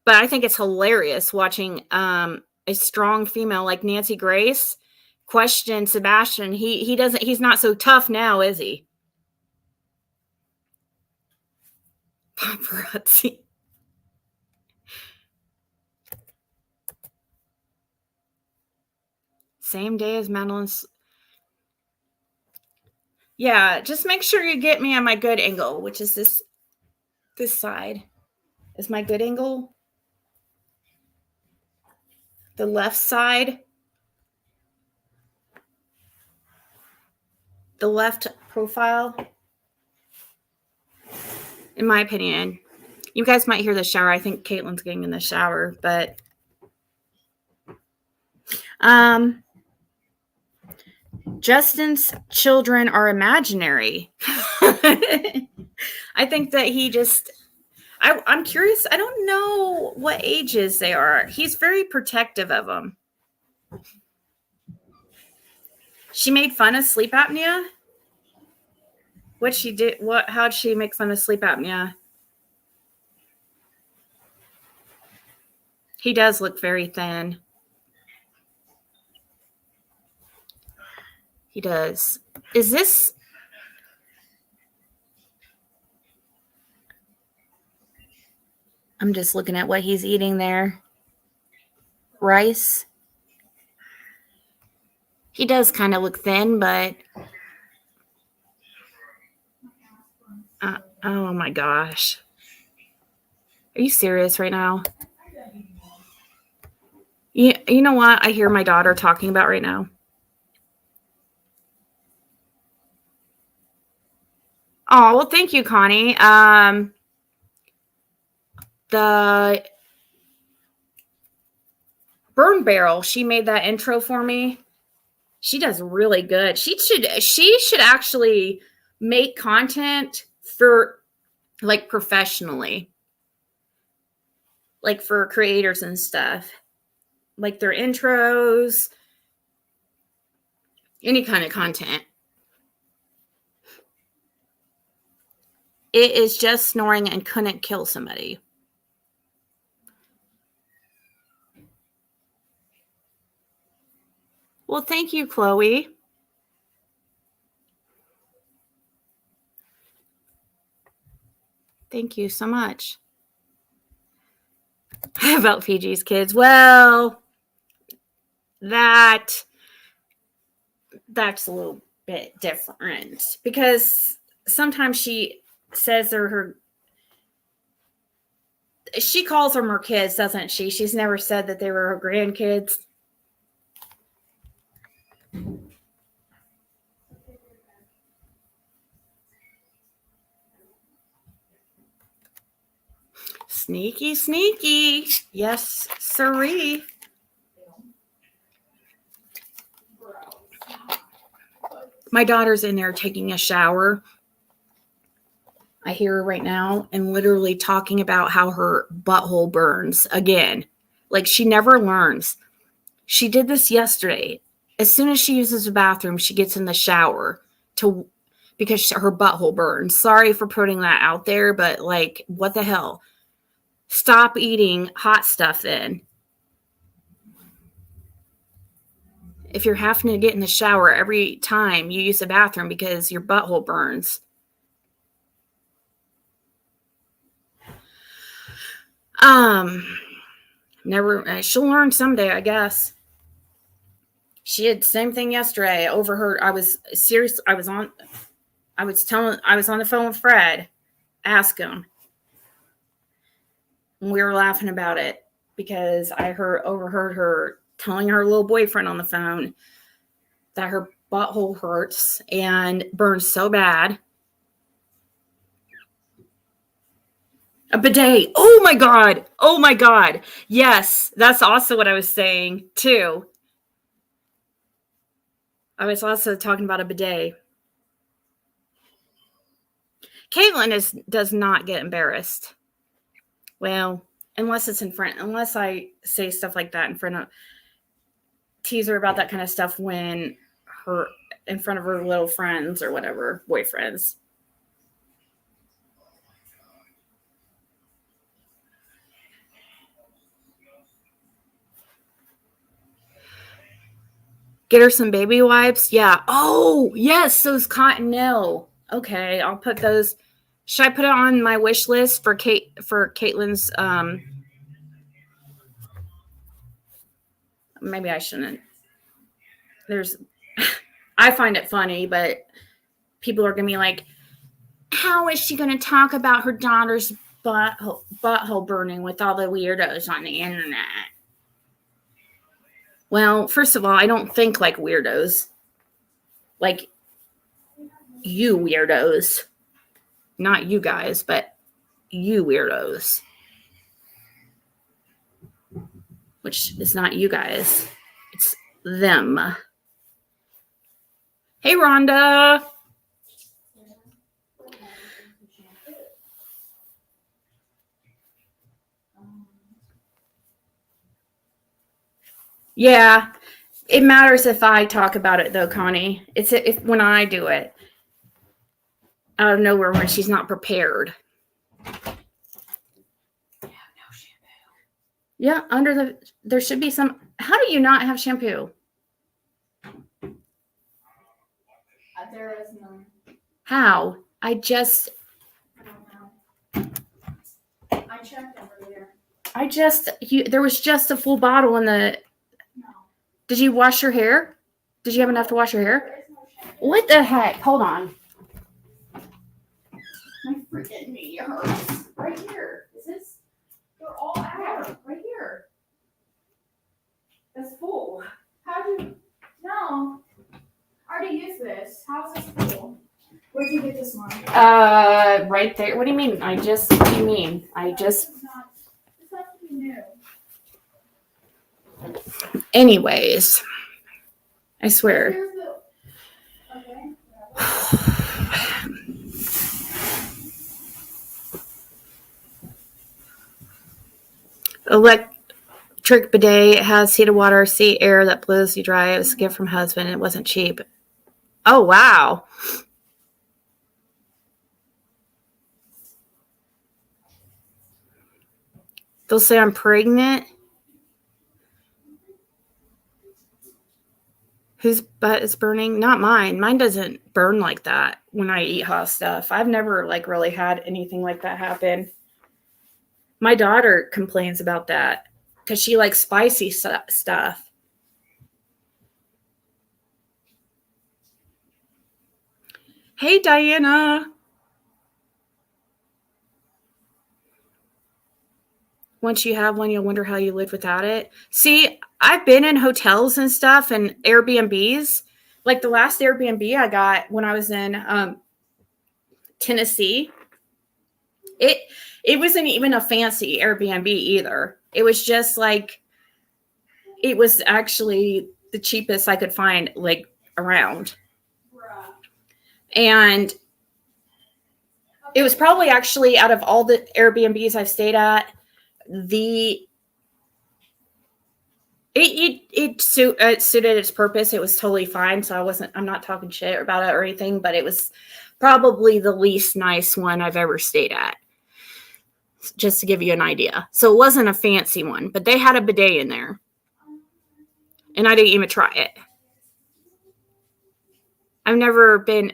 But I think it's hilarious watching a strong female like Nancy Grace question Sebastian. He's not so tough now, is he? Paparazzi. Same day as Madeline's. Yeah, just make sure you get me on my good angle, which is this side. Is my good angle the left side? The left profile? In my opinion. You guys might hear the shower. I think Caitlin's getting in the shower, but Justin's children are imaginary. I think that he just, I'm curious. I don't know what ages they are. He's very protective of them. She made fun of sleep apnea. How'd she make fun of sleep apnea? He does look very thin. He does. Is this? I'm just looking at what he's eating there. Rice. He does kind of look thin, but oh my gosh. Are you serious right now? You know what I hear my daughter talking about right now? Oh, well, thank you, Connie. The Burn Barrel, she made that intro for me. She does really good. She should actually make content for like professionally. Like for creators and stuff. Like their intros. Any kind of content. It is just snoring and couldn't kill somebody. Well, thank you, Chloe. Thank you so much. About Fiji's kids. Well, that's a little bit different because sometimes she says she calls them her kids, doesn't she? She's never said that they were her grandkids. Sneaky, sneaky. Yes, sirree. My daughter's in there taking a shower. I hear her right now and literally talking about how her butthole burns again. Like she never learns. She did this yesterday. As soon as she uses the bathroom, she gets in the shower because her butthole burns. Sorry for putting that out there, but like, what the hell? Stop eating hot stuff then. If you're having to get in the shower every time you use the bathroom because your butthole burns. She'll learn someday, I guess. She had the same thing yesterday. Overheard. I was serious. I was on the phone with Fred. Ask him. And we were laughing about it because I overheard her telling her little boyfriend on the phone that her butthole hurts and burns so bad. A bidet. Oh my God. Oh my God. Yes, that's also what I was saying too. I was also talking about a bidet. Caitlin does not get embarrassed. Well, unless I say stuff like that tease her about that kind of stuff in front of her little friends or whatever, boyfriends. Get her some baby wipes. Yeah. Oh, yes, those Cottonelle. Okay, I'll put those. Should I put it on my wish list for Caitlin's? Maybe I shouldn't. I find it funny, but people are gonna be like, "How is she gonna talk about her daughter's butthole burning with all the weirdos on the internet?" Well, first of all, I don't think like weirdos. Like you weirdos. Not you guys, but you weirdos. Which is not you guys. It's them. Hey, Rhonda. Yeah. It matters if I talk about it, though, Connie. It's when I do it out of nowhere when she's not prepared. Yeah, there should be some. How do you not have shampoo? There is none. How? I checked over there. There was just a full bottle in the. No. Did you wash your hair? Did you have enough to wash your hair? What the heck? Hold on. My freaking knee hurts. Right here. Is this? They're all out. Right here. That's full. How'd you? No. I already used this. How's this full? Where'd you get this one? Right there. What do you mean? What do you mean? This has to be new. Anyways, I swear. Okay. Electric bidet. It has heated water, sea air that blows you dry. It was a gift from husband. It wasn't cheap. Oh, wow. They'll say I'm pregnant. Whose butt is burning? Not mine. Mine doesn't burn like that when I eat hot stuff. I've never like really had anything like that happen. My daughter complains about that because she likes spicy stuff. Hey, Diana. Once you have one, you'll wonder how you live without it. See, I've been in hotels and stuff and Airbnbs. Like the last Airbnb I got when I was in Tennessee, it wasn't even a fancy Airbnb either. It was just like, it was actually the cheapest I could find like around. And it was probably actually out of all the Airbnbs I've stayed at, it suited its purpose. It was totally fine. So I'm not talking shit about it or anything, but it was probably the least nice one I've ever stayed at, just to give you an idea. So it wasn't a fancy one, but they had a bidet in there and I didn't even try it. I've never been,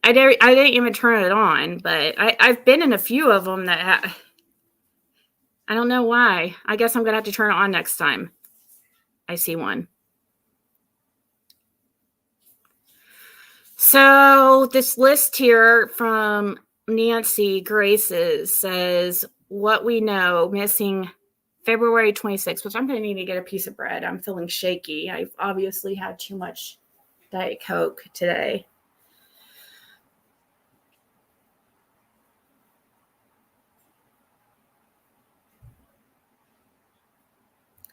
I didn't even turn it on, but I've been in a few of them that I don't know why. I guess I'm going to have to turn it on next time I see one. So this list here from Nancy Grace's says what we know missing February 26th, which I'm going to need to get a piece of bread. I'm feeling shaky. I've obviously had too much Diet Coke today.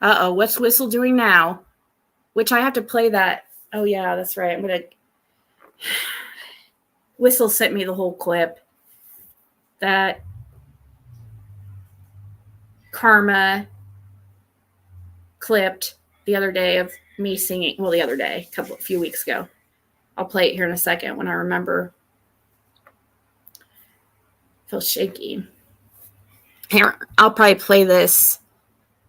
Uh-oh, what's Whistle doing now? Which I have to play that. Oh, yeah, that's right. I'm going to... Whistle sent me the whole clip that Karma clipped the other day of me singing. Well, the other day, a few weeks ago. I'll play it here in a second when I remember. I feel shaky. Here, I'll probably play this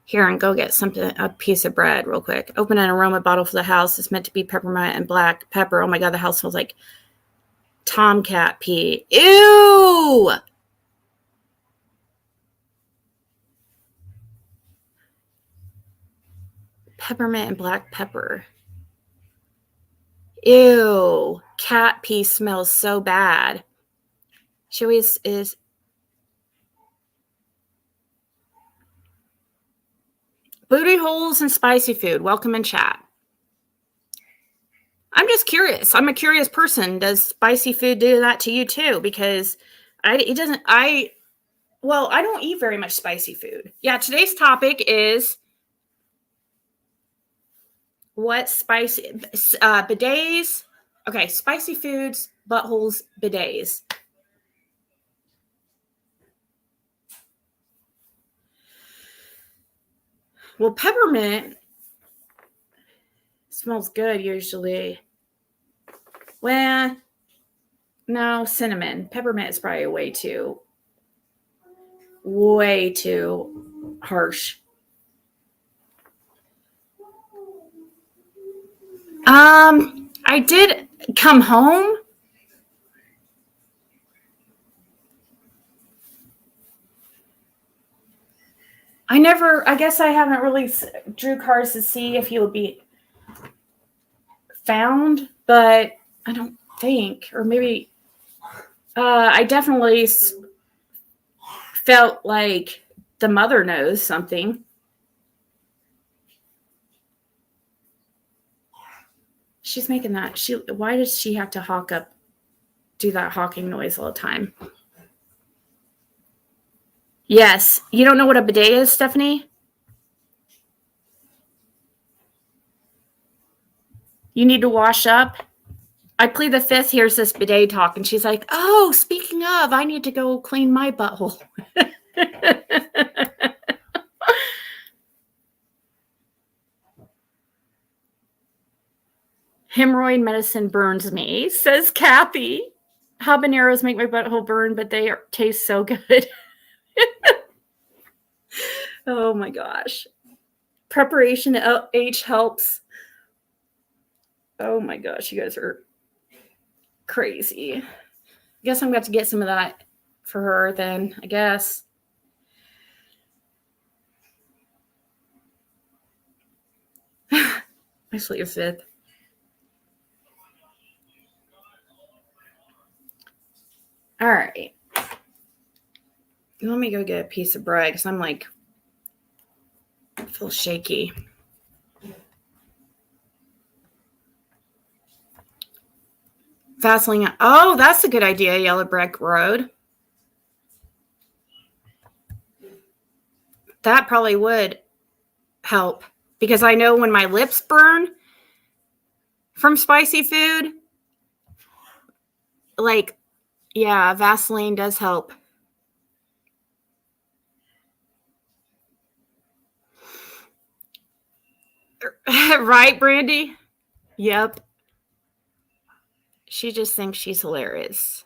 here and go get a piece of bread real quick. Open an aroma bottle for the house. It's meant to be peppermint and black pepper. Oh my God, the house smells like tomcat pee. Ew! Peppermint and black pepper. Ew. Cat pee smells so bad. She always is. Booty holes and spicy food. Welcome in chat. I'm just curious. I'm a curious person. Does spicy food do that to you too? Because I don't eat very much spicy food. Yeah, today's topic is what spicy bidets. Okay, spicy foods, buttholes, bidets. Well, peppermint smells good usually. Well, no, cinnamon. Peppermint is probably way too harsh. I did come home. I guess I haven't really drew cards to see if he would be found, but I don't think, or maybe I definitely felt like the mother knows something. She's making that. Why does she have to do that hawking noise all the time? Yes. You don't know what a bidet is, Stephanie? You need to wash up. I plead the fifth, here's this bidet talk, and she's like, oh, speaking of, I need to go clean my butthole. Hemorrhoid medicine burns me, says Kathy. Habaneros make my butthole burn, but they taste so good. Oh my gosh. Preparation H helps. Oh my gosh, you guys are crazy. I guess I'm going to get some of that for her then, I guess. I sleep fifth. All right. Let me go get a piece of bread because I'm like, I feel shaky. Vaseline. Oh, that's a good idea, Yellow Brick Road. That probably would help because I know when my lips burn from spicy food, like, yeah, Vaseline does help. Right, Brandy? Yep. She just thinks she's hilarious.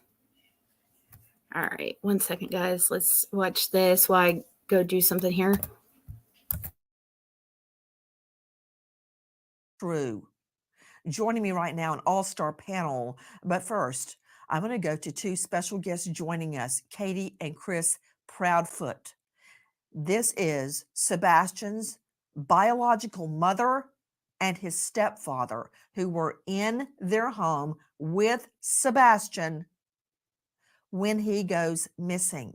All right, 1 second, guys. Let's watch this while I go do something here. True. Joining me right now, an all-star panel. But first, I'm going to go to two special guests joining us, Katie and Chris Proudfoot. This is Sebastian's biological mother and his stepfather, who were in their home with Sebastian when he goes missing.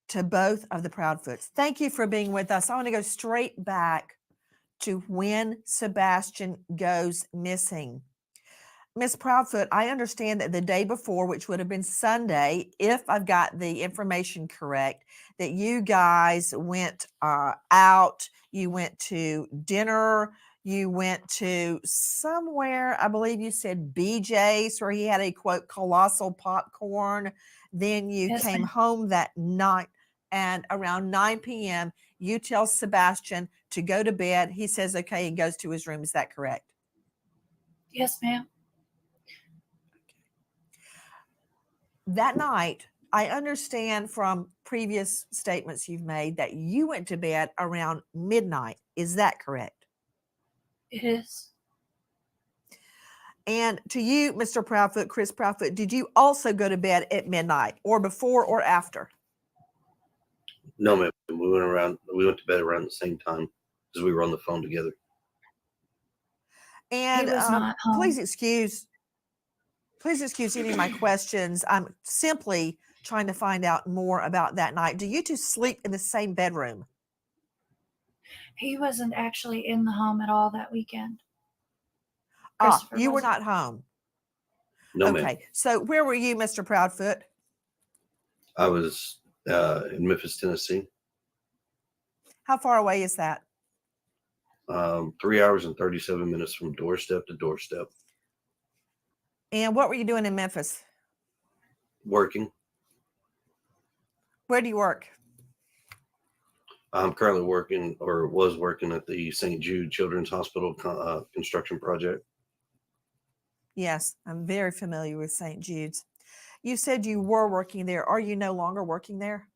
To both of the Proudfoots, thank you for being with us. I want to go straight back to when Sebastian goes missing. Miss Proudfoot, I understand that the day before, which would have been Sunday, if I've got the information correct, that you guys went out, you went to dinner, you went to somewhere, I believe you said BJ's, where he had a, quote, colossal popcorn. Then you came home that night, and around 9 p.m., you tell Sebastian to go to bed. He says, okay, and goes to his room. Is that correct? Yes, ma'am. That night, I understand from previous statements you've made that you went to bed around midnight. Is that correct? It is. And to you, Mr. Proudfoot, Chris Proudfoot, did you also go to bed at midnight or before or after? No, ma'am. We went to bed around the same time because we were on the phone together. And He was not home. please excuse any of my questions. I'm simply trying to find out more about that night. Do you two sleep in the same bedroom? He wasn't actually in the home at all that weekend. You were not home. No, ma'am. Okay. So where were you, Mr. Proudfoot? I was in Memphis, Tennessee. How far away is that? 3 hours and 37 minutes from doorstep to doorstep. And what were you doing in Memphis? Working. Where do you work? I'm currently working, or was working, at the St. Jude Children's Hospital construction project. Yes, I'm very familiar with St. Jude's. You said you were working there. Are you no longer working there?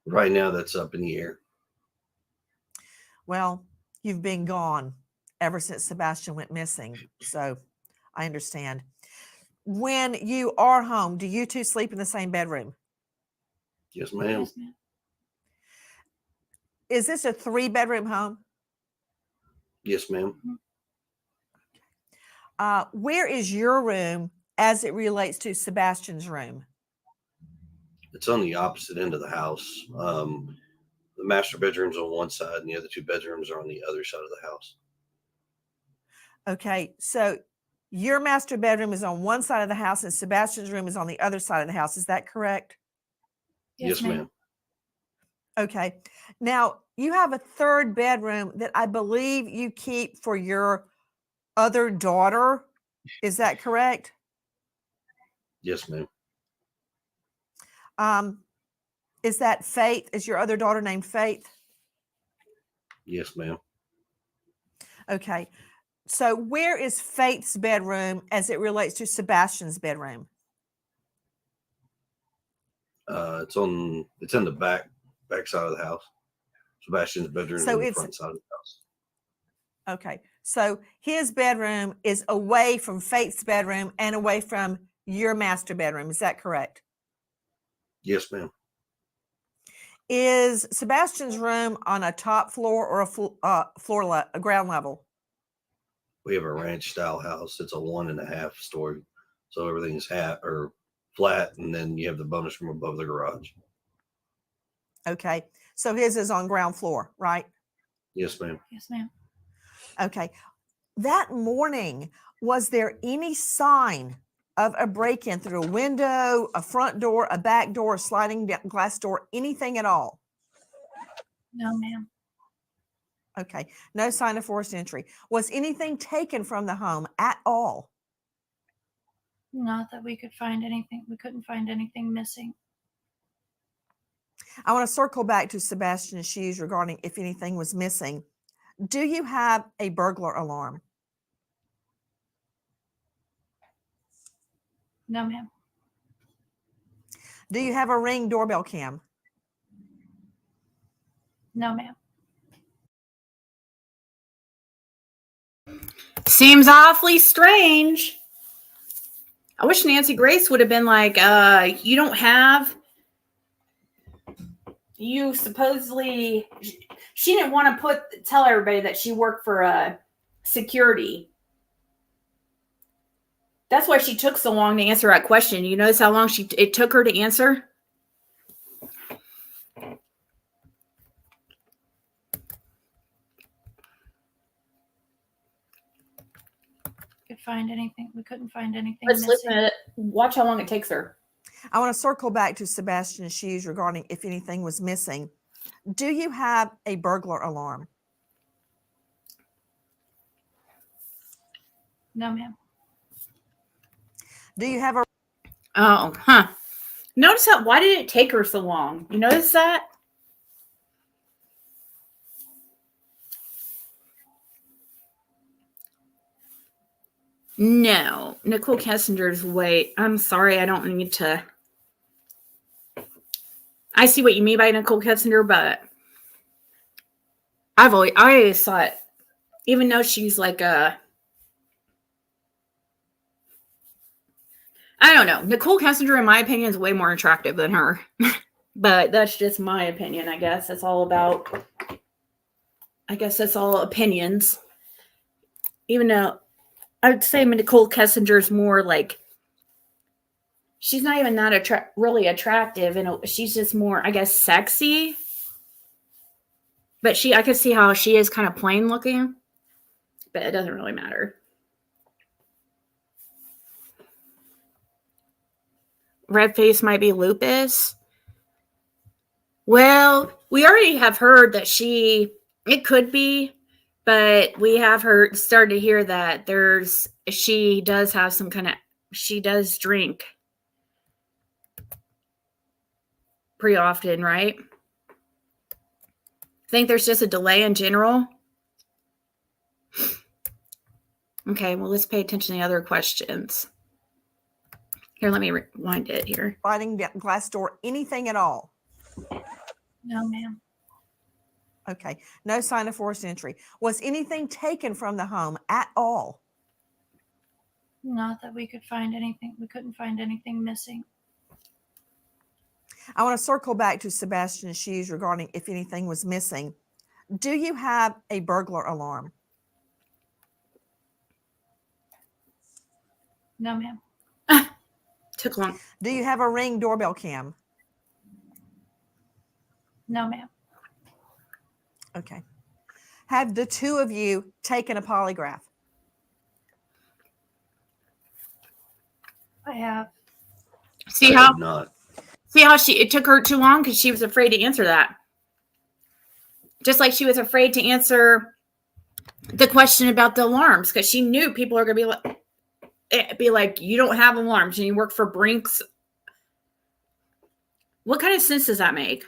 Right now, that's up in the air. Well, you've been gone ever since Sebastian went missing, so I understand. When you are home, do you two sleep in the same bedroom? Yes, ma'am. Yes, ma'am. Is this a 3-bedroom home? Yes, ma'am. Where is your room as it relates to Sebastian's room? It's on the opposite end of the house. The master bedroom's on one side, and the other 2 bedrooms are on the other side of the house. Okay, so your master bedroom is on one side of the house, and Sebastian's room is on the other side of the house. Is that correct? Yes, ma'am. Okay. Now, you have a 3rd bedroom that I believe you keep for your other daughter. Is that correct? Yes, ma'am. Is that Faith? Is your other daughter named Faith? Yes, ma'am. Okay. So where is Faith's bedroom as it relates to Sebastian's bedroom? It's in the back back side of the house. Sebastian's bedroom is So in the it's front side of the house. okay. So his bedroom is away from Faith's bedroom and away from your master bedroom. Is that correct? Yes, ma'am. Is Sebastian's room on a top floor or a ground level? We have a ranch style house. It's a 1.5 story. So everything's flat, and then you have the bonus room above the garage. Okay. So his is on ground floor, right? Yes, ma'am. Yes, ma'am. Okay. That morning, was there any sign of a break-in through a window, a front door, a back door, a sliding glass door, anything at all? No, ma'am. Okay. No sign of forced entry. Was anything taken from the home at all? Not that we could find anything. We couldn't find anything missing. I want to circle back to Sebastian's shoes regarding if anything was missing. Do you have a burglar alarm? No, ma'am. Do you have a Ring doorbell cam? No, ma'am. Seems awfully strange. I wish Nancy Grace would have been like, you supposedly, she didn't want to tell everybody that she worked for security. That's why she took so long to answer that question. You notice how long it took her to answer? Could find anything. We couldn't find anything Let's missing. listen to it. Watch how long it takes her. I want to circle back to Sebastian's shoes regarding if anything was missing. Do you have a burglar alarm? No, ma'am. Do you have a... Oh, huh. Notice how, why did it take her so long? You notice that? No, Nicole Kessinger's wait. I'm sorry, I don't need to. I see what you mean by Nicole Kessinger, but I always thought, even though she's like I don't know, Nicole Kessinger, in my opinion, is way more attractive than her. But that's just my opinion, I guess. That's all opinions. Even though I would say Nicole Kessinger is more like, she's not even that really attractive, and she's just more, I guess, sexy. But I could see how she is kind of plain looking, but it doesn't really matter. Red face might be lupus. Well, we already have heard that it could be, but we have started to hear that she does have she does drink pretty often, right? I think there's just a delay in general. Okay, well, let's pay attention to the other questions. Here, let me rewind it here. Sliding glass door, anything at all? No, ma'am. Okay. No sign of forced entry. Was anything taken from the home at all? Not that we could find anything. We couldn't find anything missing. I want to circle back to Sebastian's shoes regarding if anything was missing. Do you have a burglar alarm? No, ma'am. Took long. Do you have a Ring doorbell cam? No, ma'am. Okay. Have the two of you taken a polygraph? I have. See how it took her too long because she was afraid to answer that. Just like she was afraid to answer the question about the alarms because she knew people are going to be like, you don't have alarms and you work for Brinks. What kind of sense does that make?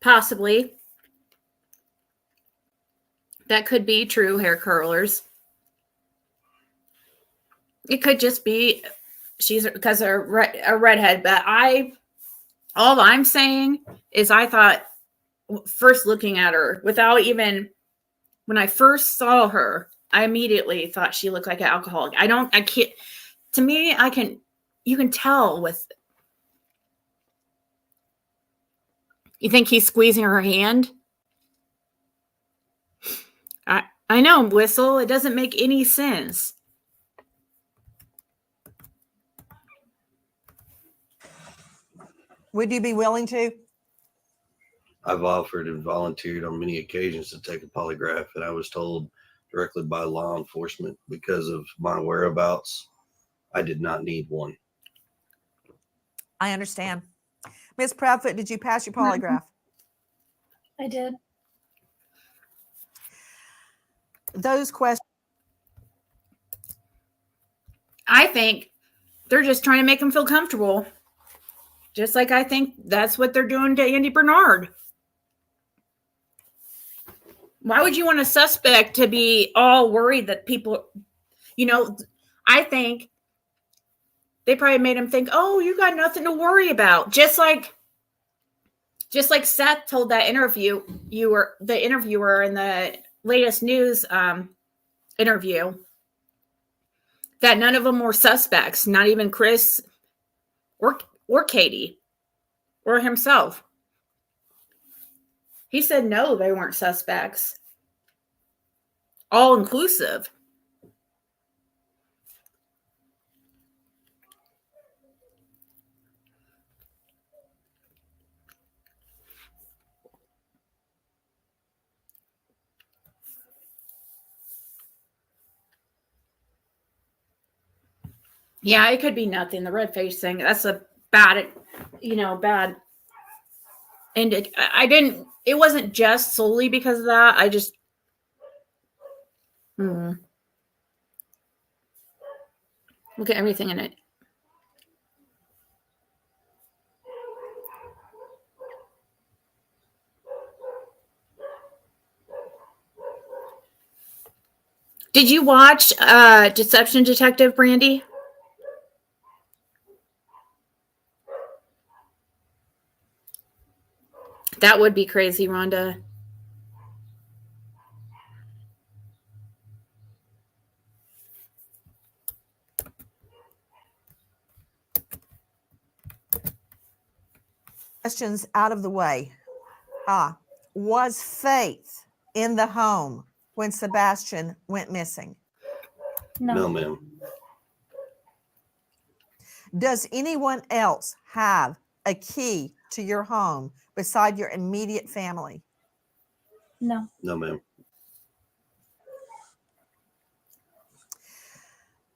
Possibly. That could be true hair curlers. It could just be she's because of a redhead. But all I'm saying is I thought first looking at her without even, when I first saw her, I immediately thought she looked like an alcoholic. I can't, to me, you can tell with, you think he's squeezing her hand? I know, Whistle. It doesn't make any sense. Would you be willing to? I've offered and volunteered on many occasions to take a polygraph, and I was told directly by law enforcement because of my whereabouts, I did not need one. I understand. Ms. Proudfoot, did you pass your polygraph? I did. Those questions. I think they're just trying to make him feel comfortable. Just like I think that's what they're doing to Andy Bernard. Why would you want a suspect to be all worried that people, I think they probably made him think, oh, you got nothing to worry about. Just like Seth told that the interviewer in the latest news interview, that none of them were suspects, not even Chris or Katie or himself. He said no, they weren't suspects. All inclusive. Yeah, it could be nothing. The red face thing, that's a bad. And it wasn't just solely because of that. I just, look at everything in it. Did you watch Deception Detective, Brandy? That would be crazy, Rhonda. Questions out of the way. Was Faith in the home when Sebastian went missing? No, ma'am. Does anyone else have a key to your home beside your immediate family? No. No, ma'am.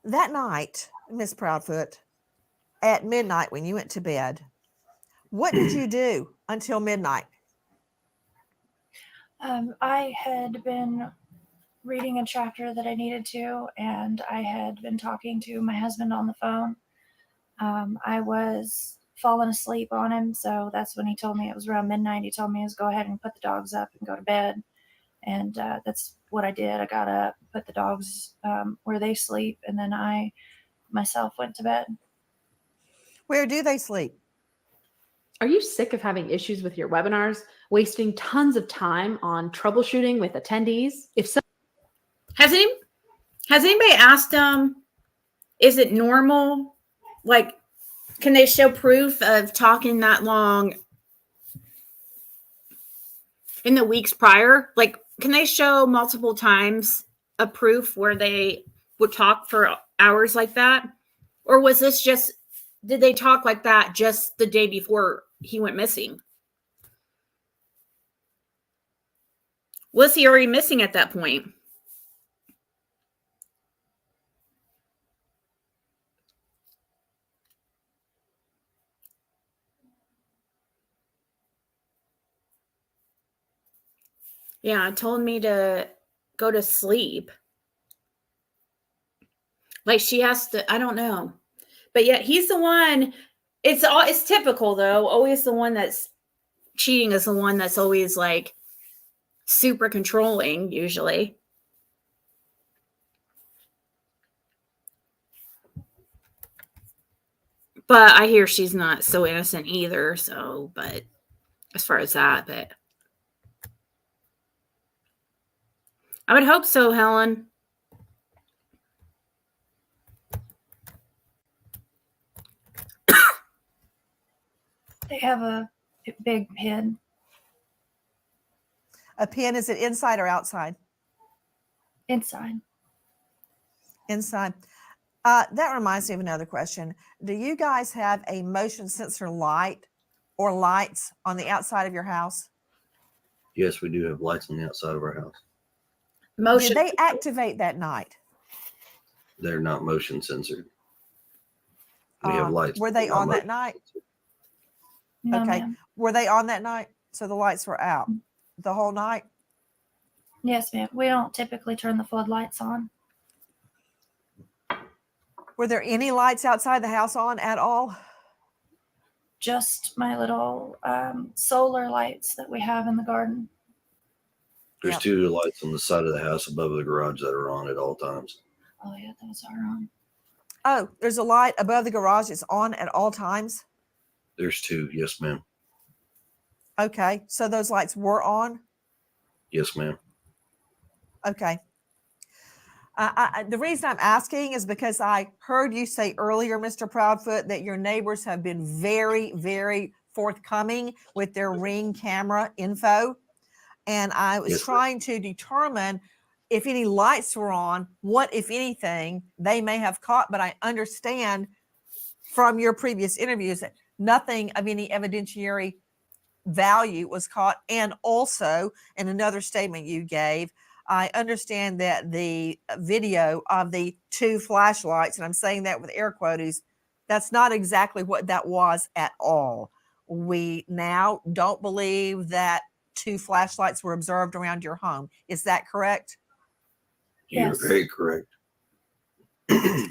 That night, Miss Proudfoot, at midnight when you went to bed, what did you do until midnight? I had been reading a chapter that I needed to, and I had been talking to my husband on the phone. I was falling asleep on him, so that's when he told me it was around midnight. He told me to go ahead and put the dogs up and go to bed, and that's what I did. I got up, put the dogs where they sleep, and then I myself went to bed. Where do they sleep? Are you sick of having issues with your webinars, wasting tons of time on troubleshooting with attendees? If so, has anybody asked them, is it normal? Like, can they show proof of talking that long in the weeks prior? Like, can they show multiple times a proof where they would talk for hours like that? Or was this just, did they talk like that just the day before he went missing? Was he already missing at that point? Yeah, told me to go to sleep. Like she has to, I don't know. But yet he's the one, it's typical though. Always the one that's cheating is the one that's always like super controlling usually. But I hear she's not so innocent either. So, but as far as that, but I would hope so, Helen. They have a big pin. A pin, is it inside or outside? Inside. Inside. That reminds me of another question. Do you guys have a motion sensor light or lights on the outside of your house? Yes, we do have lights on the outside of our house. Motion. Did they activate that night? They're not motion censored. We have lights. Were they on that night? No, Okay. ma'am. Were they on that night? So the lights were out the whole night? Yes, ma'am. We don't typically turn the floodlights on. Were there any lights outside the house on at all? Just my little solar lights that we have in the garden. There's Yep. 2 lights on the side of the house above the garage that are on at all times. Oh, yeah, those are on. Oh, there's a light above the garage that's on at all times? There's 2. Yes, ma'am. Okay. So those lights were on? Yes, ma'am. Okay. The reason I'm asking is because I heard you say earlier, Mr. Proudfoot, that your neighbors have been very, very forthcoming with their Ring camera info. And I was trying to determine if any lights were on, what, if anything, they may have caught. But I understand from your previous interviews that nothing of any evidentiary value was caught. And also, in another statement you gave, I understand that the video of the 2 flashlights, and I'm saying that with air quotes, that's not exactly what that was at all. We now don't believe that 2 flashlights were observed around your home. Is that correct? Yes. You're very correct.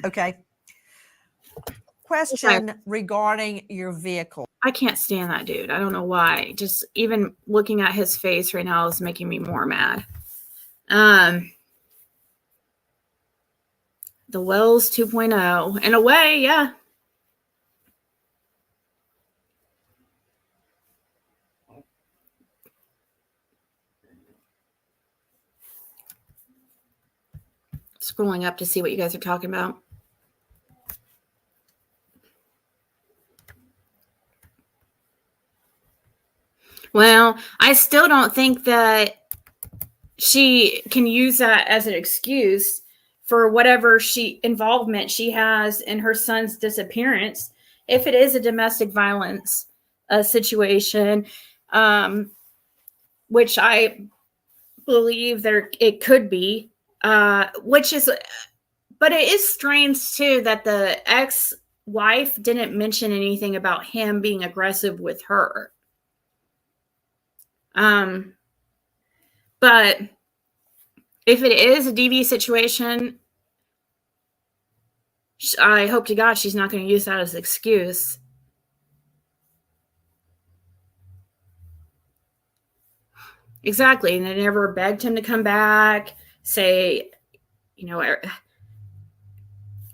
Okay. Question regarding your vehicle. I can't stand that dude. I don't know why. Just even looking at his face right now is making me more mad. The Wells 2.0. In a way, yeah. Scrolling up to see what you guys are talking about. Well, I still don't think that she can use that as an excuse for whatever involvement she has in her son's disappearance. If it is a domestic violence situation, which I believe it could be, but it is strange too that the ex-wife didn't mention anything about him being aggressive with her. But if it is a DV situation, I hope to God she's not going to use that as an excuse. Exactly. And they never begged him to come back, say,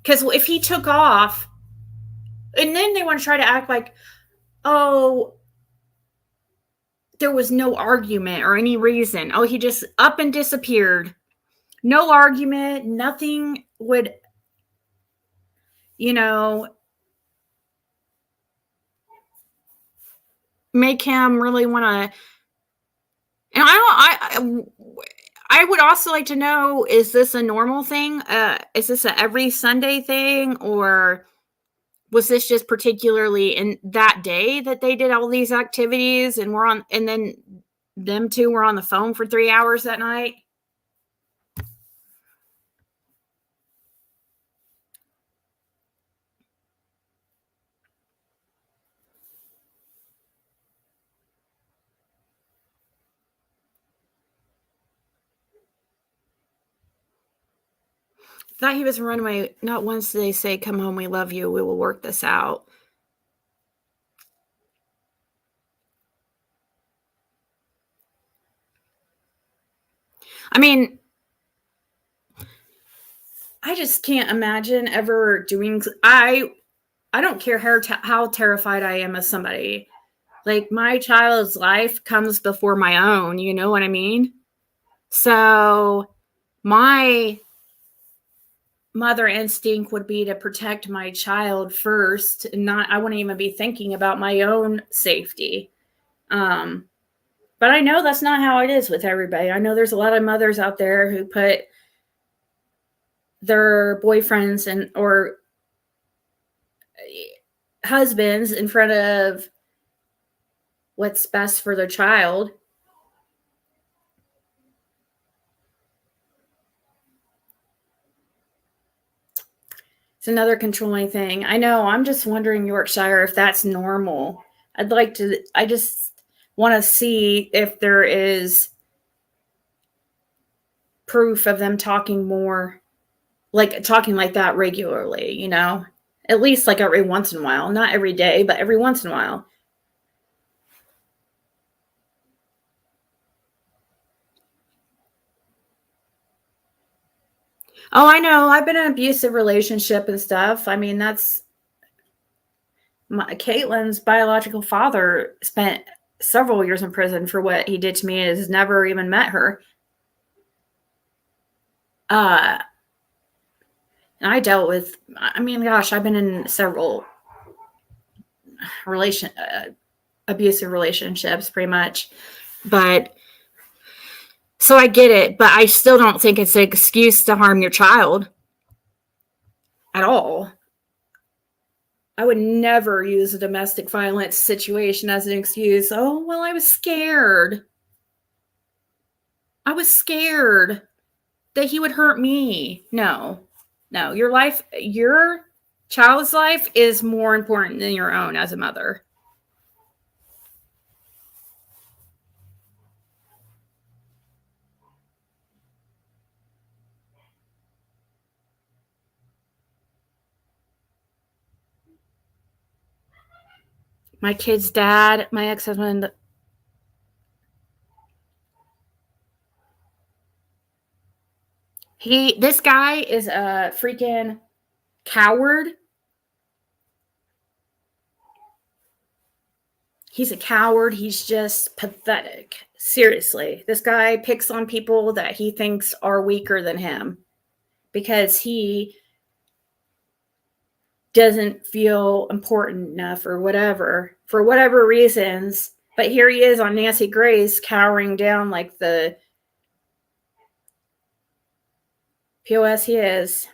because if he took off, and then they want to try to act like, oh, there was no argument or any reason. Oh, he just up and disappeared. No argument. Nothing would, make him really want to. And I would also like to know, is this a normal thing? Is this a every Sunday thing, or was this just particularly in that day that they did all these activities and then them 2 were on the phone for 3 hours that night? Thought he was a runaway. Not once did they say, "Come home, we love you. We will work this out." I mean, I just can't imagine ever doing. I don't care how terrified I am of somebody. Like, my child's life comes before my own. You know what I mean? So my mother instinct would be to protect my child first, and not. I wouldn't even be thinking about my own safety. But I know that's not how it is with everybody. I know there's a lot of mothers out there who put their boyfriends and or husbands in front of what's best for their child. It's another controlling thing. I know. I'm just wondering, Yorkshire, if that's normal. I just want to see if there is proof of them talking more, like talking like that regularly, you know? At least like every once in a while. Not every day, but every once in a while. Oh, I know. I've been in an abusive relationship and stuff. I mean, that's Caitlin's biological father spent several years in prison for what he did to me and has never even met her. And I dealt with, I mean, gosh, I've been in several abusive relationships pretty much. But so I get it, but I still don't think it's an excuse to harm your child at all. I would never use a domestic violence situation as an excuse. Oh, well, I was scared. I was scared that he would hurt me. No, your child's life is more important than your own as a mother. My kid's dad, my ex-husband, this guy is a freaking coward. He's a coward. He's just pathetic. Seriously. This guy picks on people that he thinks are weaker than him because he doesn't feel important enough or whatever, for whatever reasons. But here he is on Nancy Grace cowering down like the POS he is.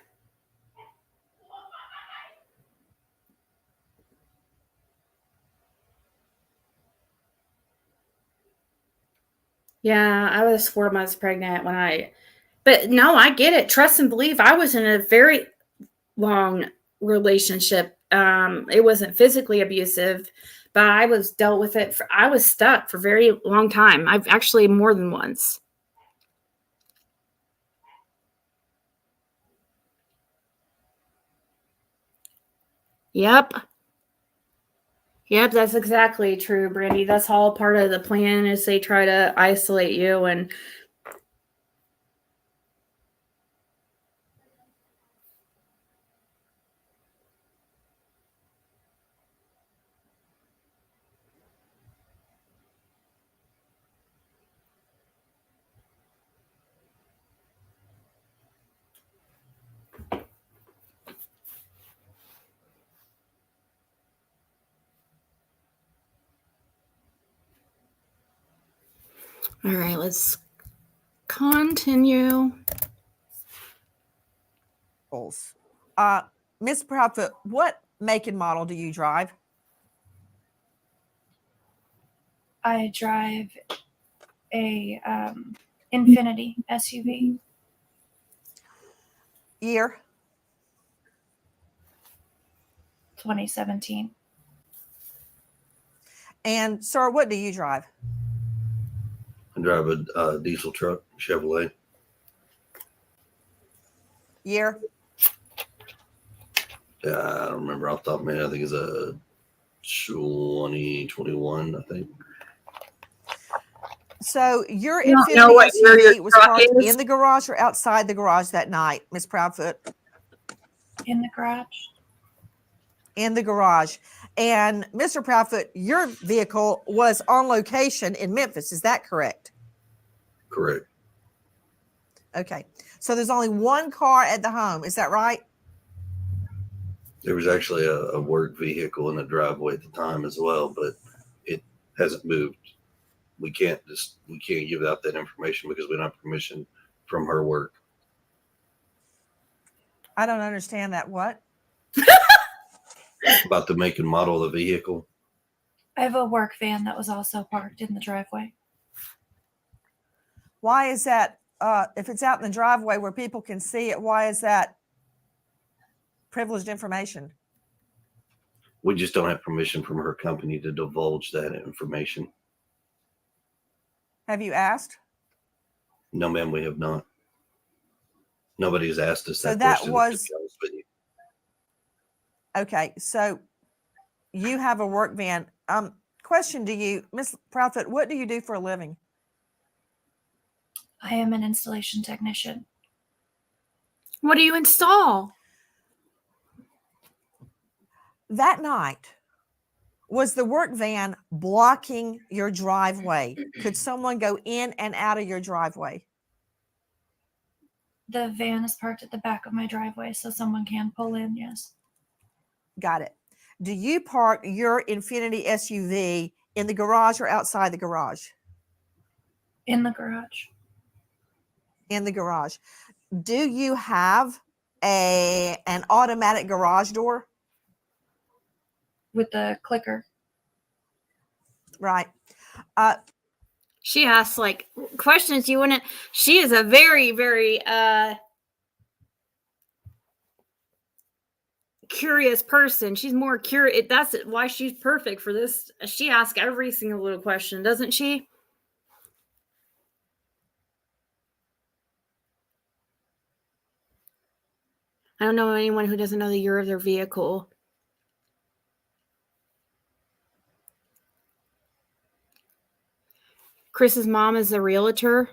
Yeah, I was 4 months pregnant but no, I get it. Trust and believe. I was in a very long relationship. It wasn't physically abusive, but I was stuck for a very long time. I've actually more than once. Yep, that's exactly true, Brandy. That's all part of the plan is they try to isolate you and all right, let's continue. Miss Proudfoot, what make and model do you drive? I drive a Infinity SUV. Year? 2017. And sir, what do you drive? I drive a diesel truck, Chevrolet. Year? I don't remember off the top of my head. I think it's a 2021, I think. So your You don't know Infinity where your SUV was truck parked is? in the garage or outside the garage that night, Miss Proudfoot? In the garage. In the garage. And Mr. Proudfoot, your vehicle was on location in Memphis. Is that correct? Correct. Okay. So there's only one car at the home. Is that right? There was actually a work vehicle in the driveway at the time as well, but it hasn't moved. We can't give out that information because we don't have permission from her work. I don't understand that. What? About the make and model of the vehicle. I have a work van that was also parked in the driveway. Why is that? If it's out in the driveway where people can see it, why is that privileged information? We just don't have permission from her company to divulge that information. Have you asked? No, ma'am, we have not. Nobody's asked us So that that question. was- to be honest with you. Okay. So you have a work van. Question to you, Miss Proudfoot, what do you do for a living? I am an installation technician. What do you install? That night, was the work van blocking your driveway? Could someone go in and out of your driveway? The van is parked at the back of my driveway, so someone can pull in, yes. Got it. Do you park your Infinity SUV in the garage or outside the garage? In the garage. In the garage. Do you have an automatic garage door? With the clicker. Right. She asks like questions you wouldn't. She is a very, very curious person. She's more curious. That's why she's perfect for this. She asks every single little question, doesn't she? I don't know anyone who doesn't know the year of their vehicle. Chris's mom is a realtor.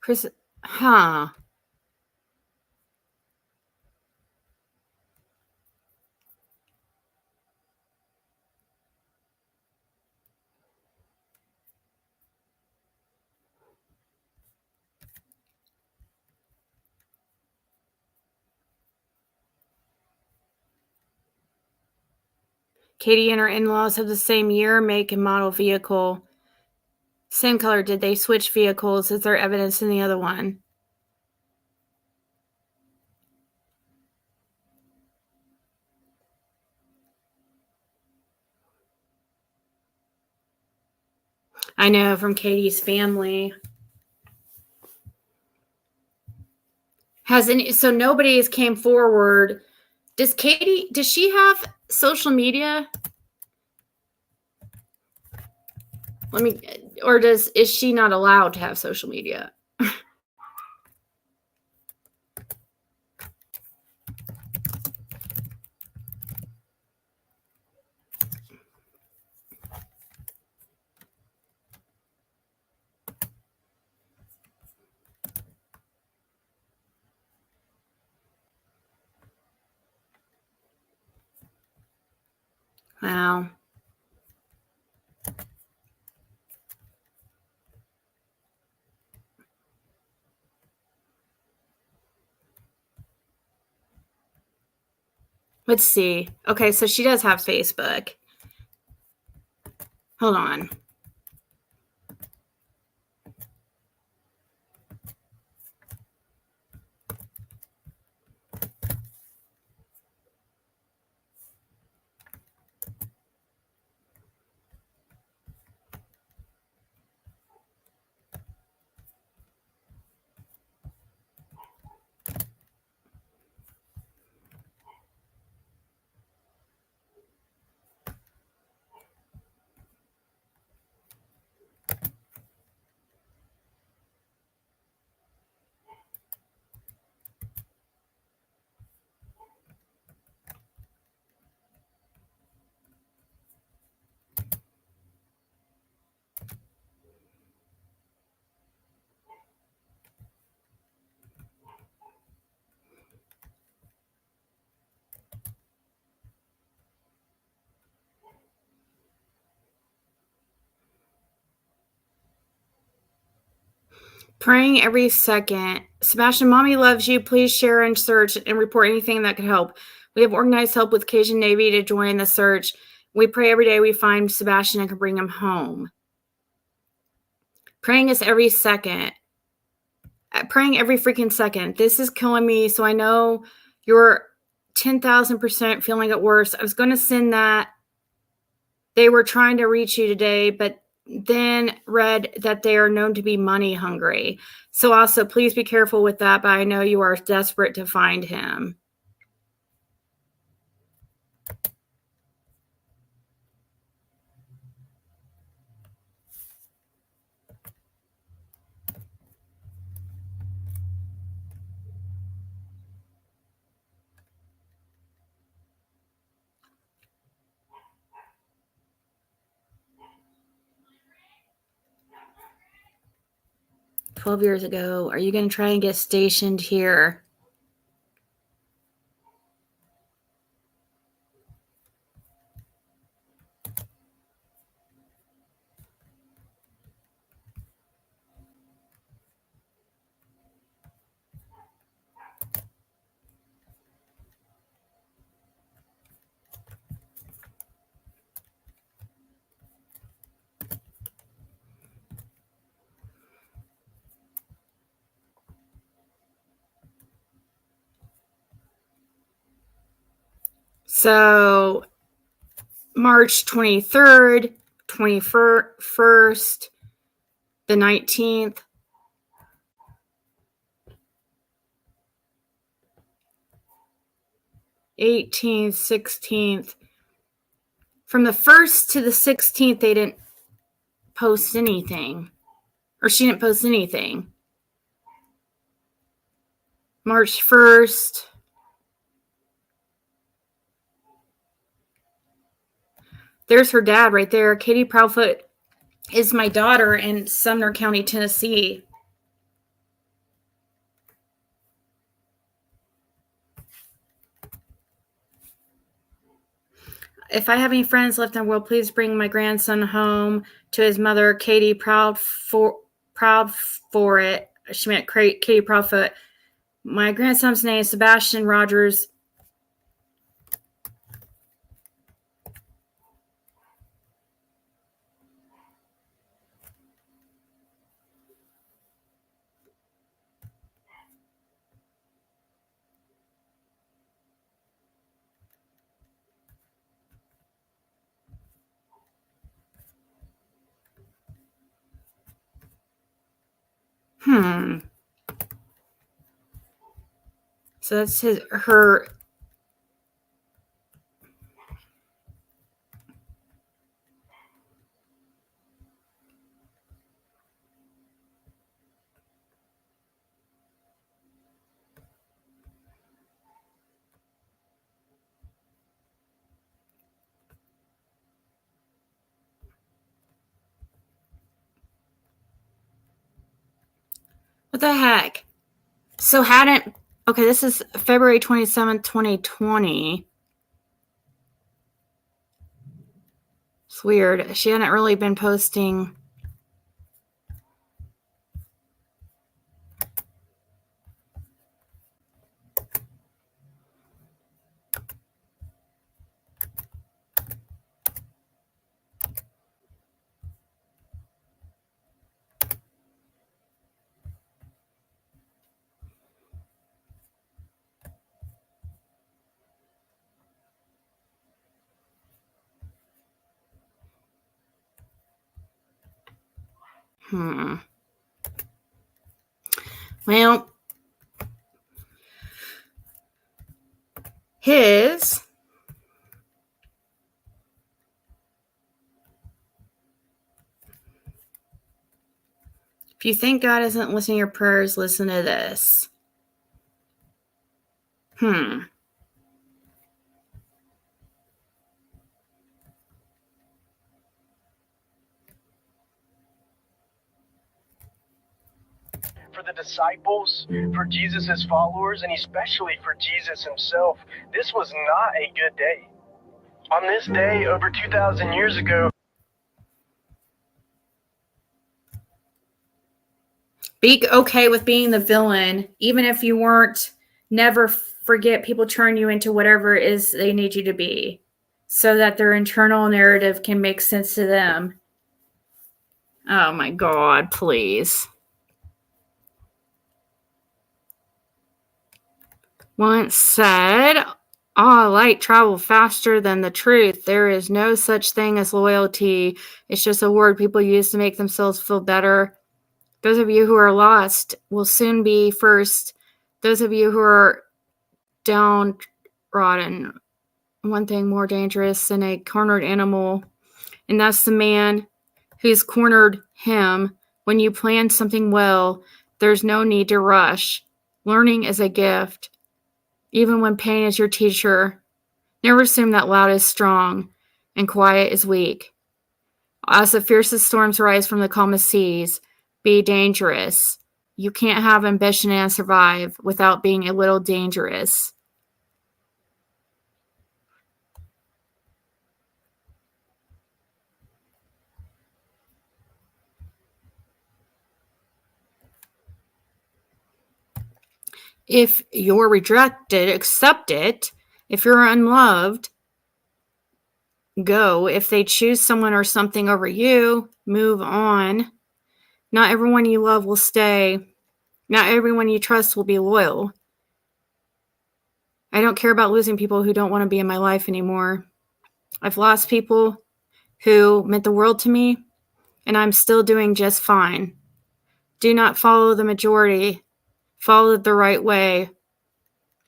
Chris, huh? Katie and her in-laws have the same year, make, and model vehicle. Same color. Did they switch vehicles? Is there evidence in the other one? I know from Katie's family. So nobody has came forward. Does she have social media? Is she not allowed to have social media? Wow. Let's see. Okay, so she does have Facebook. Hold on. Praying every second. Sebastian, mommy loves you. Please share and search and report anything that could help. We have organized help with Cajun Navy to join the search. We pray every day we find Sebastian and can bring him home. Praying is every second. Praying every freaking second. This is killing me. So I know you're 10,000% feeling it worse. I was going to send that. They were trying to reach you today, but then read that they are known to be money hungry. So also, please be careful with that, but I know you are desperate to find him. "12 years ago, are you going to try and get stationed here?" So March 23rd, 21st, the 19th, th 16th. From the 1st to the 16th, they didn't post anything. Or she didn't post anything. March 1st. There's her dad right there. Katie Proudfoot is my daughter in Sumner County, Tennessee. If I have any friends left in the world, please bring my grandson home to his mother, Katie Proud for it. She meant Katie Proudfoot. My grandson's name is Sebastian Rogers. So that's her. What the heck? So okay, this is February 27th, 2020. It's weird. She hadn't really been posting. Well, if you think God isn't listening to your prayers, listen to this. For the disciples, for Jesus' followers, and especially for Jesus himself, this was not a good day. On this day, over 2,000 years ago, Be okay with being the villain, even if you weren't. Never forget people turn you into whatever it is they need you to be, so that their internal narrative can make sense to them. Oh my God, please. Once said, all light travel faster than the truth. There is no such thing as loyalty. It's just a word people use to make themselves feel better. Those of you who are lost will soon be first. Those of you who are downtrodden, one thing more dangerous than a cornered animal, and that's the man who's cornered him. When you plan something well, there's no need to rush. Learning is a gift, even when pain is your teacher. Never assume that loud is strong and quiet is weak. As the fiercest storms rise from the calmest seas, be dangerous. You can't have ambition and survive without being a little dangerous. If you're rejected, accept it. If you're unloved, go. If they choose someone or something over you, move on. Not everyone you love will stay. Not everyone you trust will be loyal. I don't care about losing people who don't want to be in my life anymore. I've lost people who meant the world to me, and I'm still doing just fine. Do not follow the majority. Follow it the right way.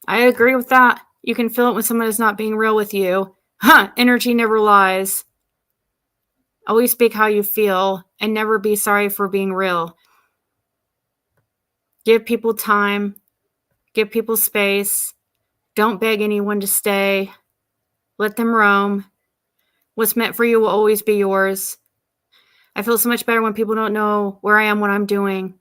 I agree with that. You can feel it when someone is not being real with you. Energy never lies. Always speak how you feel and never be sorry for being real. Give people time. Give people space. Don't beg anyone to stay. Let them roam. What's meant for you will always be yours. I feel so much better when people don't know where I am, what I'm doing.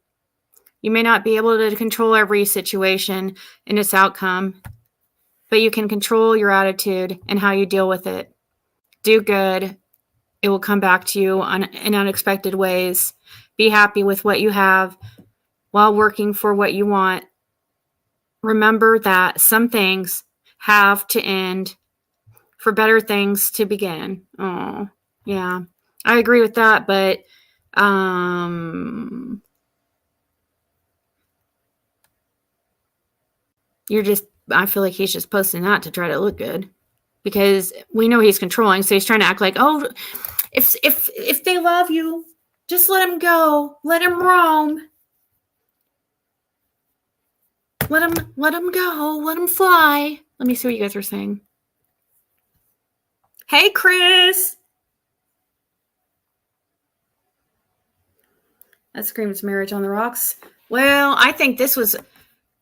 You may not be able to control every situation and its outcome, but you can control your attitude and how you deal with it. Do good. It will come back to you in unexpected ways. Be happy with what you have while working for what you want. Remember that some things have to end for better things to begin. Oh, yeah. I agree with that, but I feel like he's just posting that to try to look good, because we know he's controlling, so he's trying to act like, oh, if they love you, just let him go. Let him roam. Let him go. Let him fly. Let me see what you guys are saying. Hey, Chris. That screams marriage on the rocks. Well, I think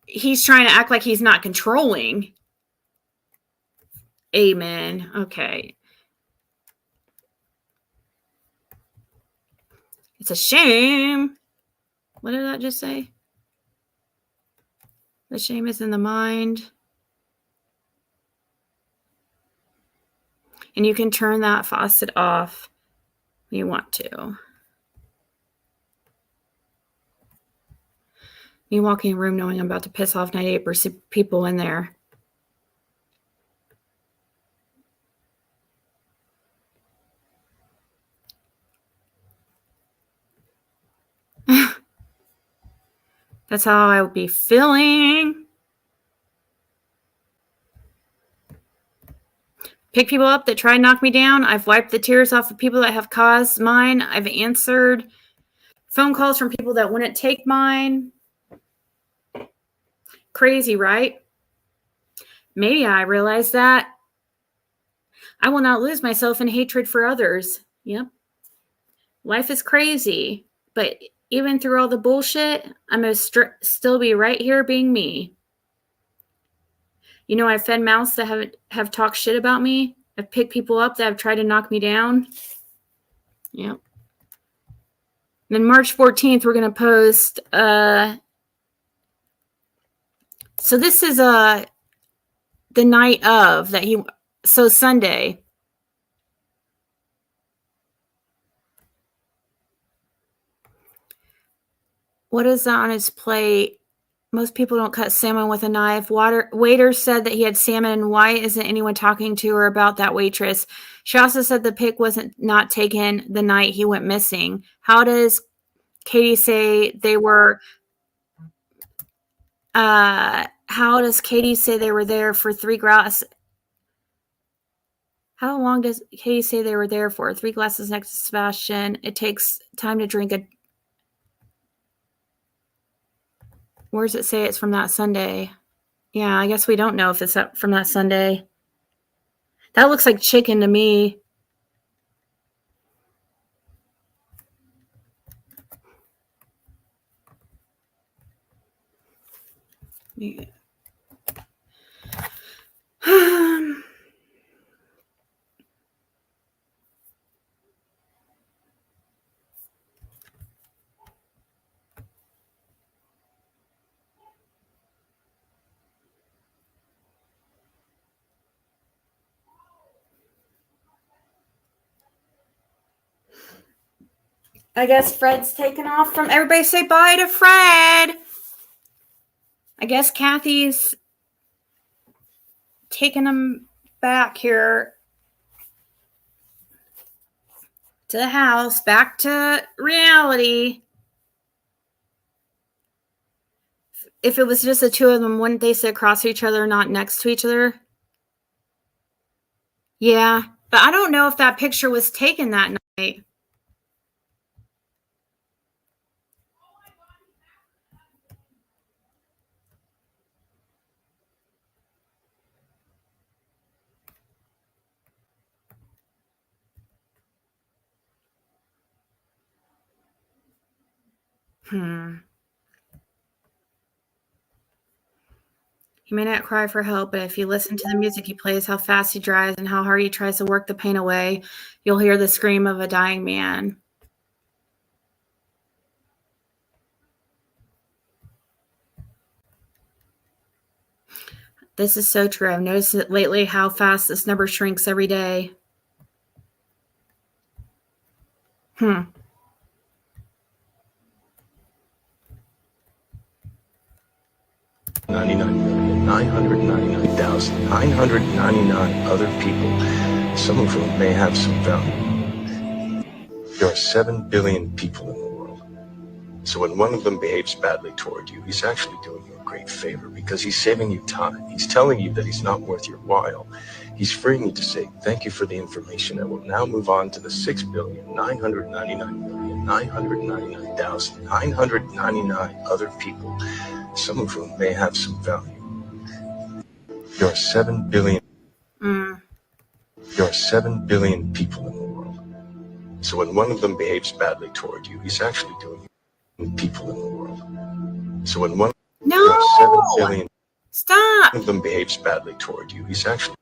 he's trying to act like he's not controlling. Amen. Okay. It's a shame. What did that just say? The shame is in the mind. And you can turn that faucet off when you want to. Me walking in a room knowing I'm about to piss off 98% people in there. That's how I would be feeling. Pick people up that try to knock me down. I've wiped the tears off of people that have caused mine. I've answered phone calls from people that wouldn't take mine. Crazy, right? Maybe I realized that I will not lose myself in hatred for others. Yep. Life is crazy, but even through all the bullshit, I'm going to still be right here being me. You know, I've fed mouths that have talked shit about me. I've picked people up that have tried to knock me down. Yep. Then March 14th, we're going to post. So this is the night of that so Sunday. What is that on his plate? Most people don't cut salmon with a knife. Waiter said that he had salmon, and why isn't anyone talking to her about that waitress? She also said the pig wasn't not taken the night he went missing. How does Katie say they were? How does Katie say they were there for 3 glasses? How long does Katie say they were there for? 3 glasses next to Sebastian. It takes time to drink a. Where does it say it's from that Sunday? Yeah, I guess we don't know if it's from that Sunday. That looks like chicken to me. Yeah. I guess Fred's taken off from. Everybody say bye to Fred. I guess Kathy's taking him back here to the house, back to reality. If it was just the two of them, wouldn't they sit across each other, not next to each other? Yeah, but I don't know if that picture was taken that night. He may not cry for help, but if you listen to the music he plays, how fast he drives, and how hard he tries to work the pain away, you'll hear the scream of a dying man. This is so true. I've noticed it lately how fast this number shrinks every day. 999,999 other people, some of whom may have some value. There are 7 billion people in the world. So when one of them behaves badly toward you, he's actually doing you a great favor because he's saving you time. He's telling you that he's not worth your while. He's freeing you to say thank you for the information and will now move on to the 6,999,999,999 other people, some of whom may have some value. There are 7 billion. There are 7 billion people in the world. So when one of them behaves badly toward you, he's actually doing people in the world. So when one there are 7 billion. Stop. One of them behaves badly toward you, he's actually.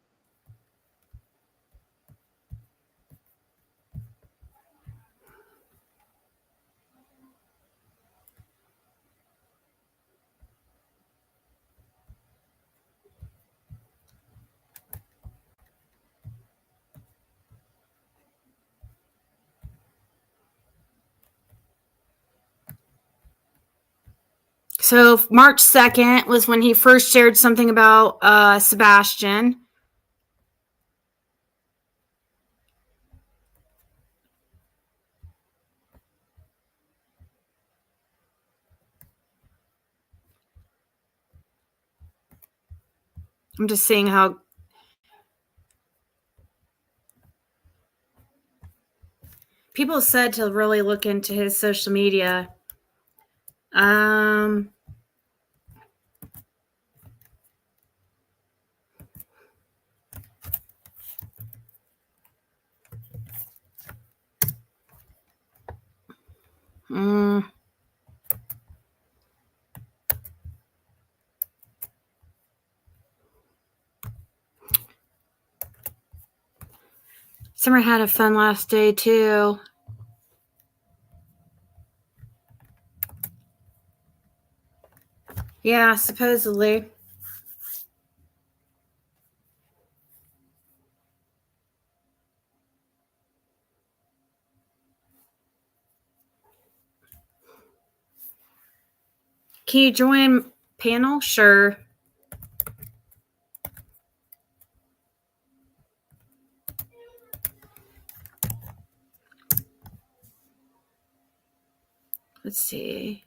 So March 2nd was when he first shared something about Sebastian. I'm just seeing how people said to really look into his social media. Summer had a fun last day too. Yeah, supposedly. can you join panel? Sure. Let's see.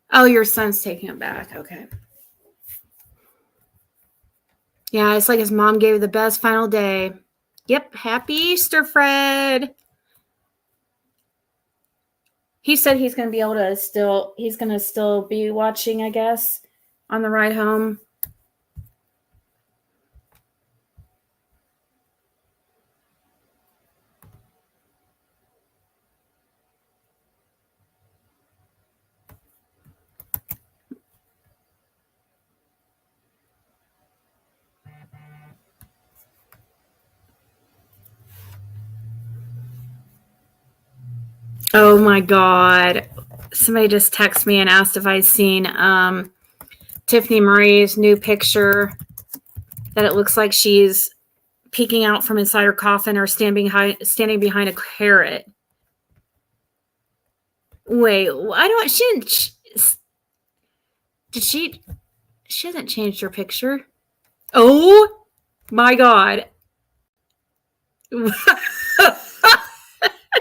Oh, your son's taking it back. Okay. Yeah, it's like his mom gave the best final day. Yep. Happy Easter, Fred. He said he's going to be able to he's going to still be watching, I guess, on the ride home. Oh my God. Somebody just texted me and asked if I'd seen Tiffany Marie's new picture, that it looks like she's peeking out from inside her coffin or standing behind a carrot. Wait, I don't, she hasn't changed her picture. Oh my God.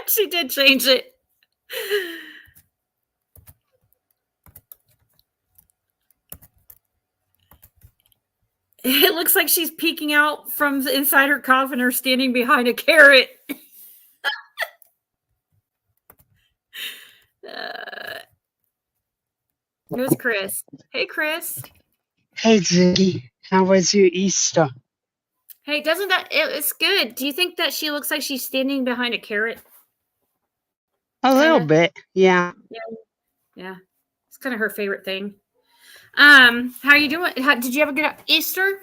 She did change it. It looks like she's peeking out from inside her coffin or standing behind a carrot. Here's Chris. Hey, Chris. Hey, Ziggy. How was your Easter? Hey, doesn't that, it's good. Do you think that she looks like she's standing behind a carrot? A little bit, yeah. Yeah. It's kind of her favorite thing. How are you doing? Did you have a good Easter?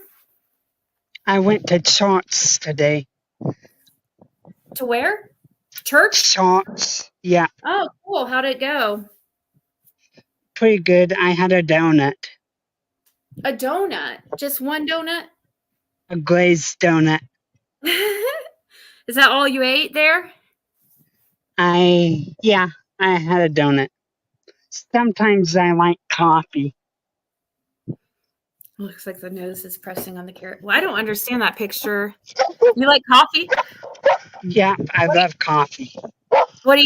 I went to church today. To where? Church? Church, yeah. Oh, cool. How'd it go? Pretty good. I had a donut. A donut? Just one donut? A glazed donut. Is that all you ate there? I had a donut. Sometimes I like coffee. Looks like the nose is pressing on the carrot. Well, I don't understand that picture. You like coffee? Yeah, I love coffee. What do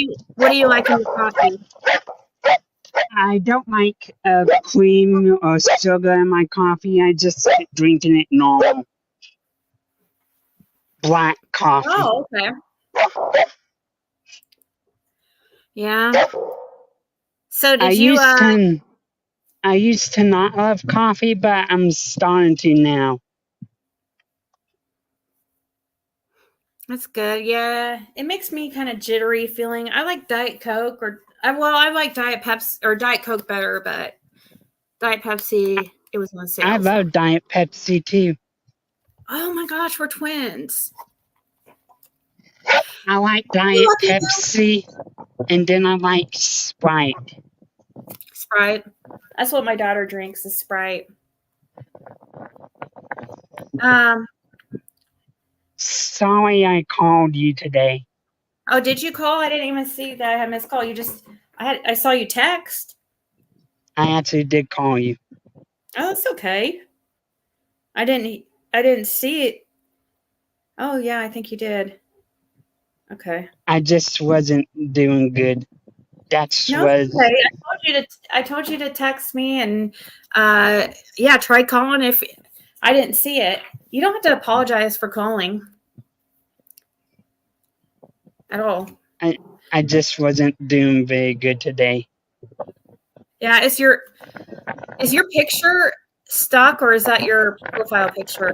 you like in your coffee? I don't like cream or sugar in my coffee. I just like drinking it normal. Black coffee. Oh, okay. Yeah. So did you I used to not love coffee, but I'm starting to now. That's good. Yeah. It makes me kind of jittery feeling. I like Diet Coke I like Diet Pepsi or Diet Coke better, but Diet Pepsi, it was on sale. I love Diet Pepsi too. Oh my gosh, we're twins. I like Diet Pepsi, and then I like Sprite. Sprite. That's what my daughter drinks, is Sprite. Sorry I called you today. Oh, did you call? I didn't even see that I had missed call. I saw you text. I actually did call you. Oh, it's okay. I didn't see it. Oh yeah, I think you did. Okay. I just wasn't doing good. Okay. I told you to text me and try calling if I didn't see it. You don't have to apologize for calling at all. I just wasn't doing very good today. Yeah, is your picture stuck or is that your profile picture?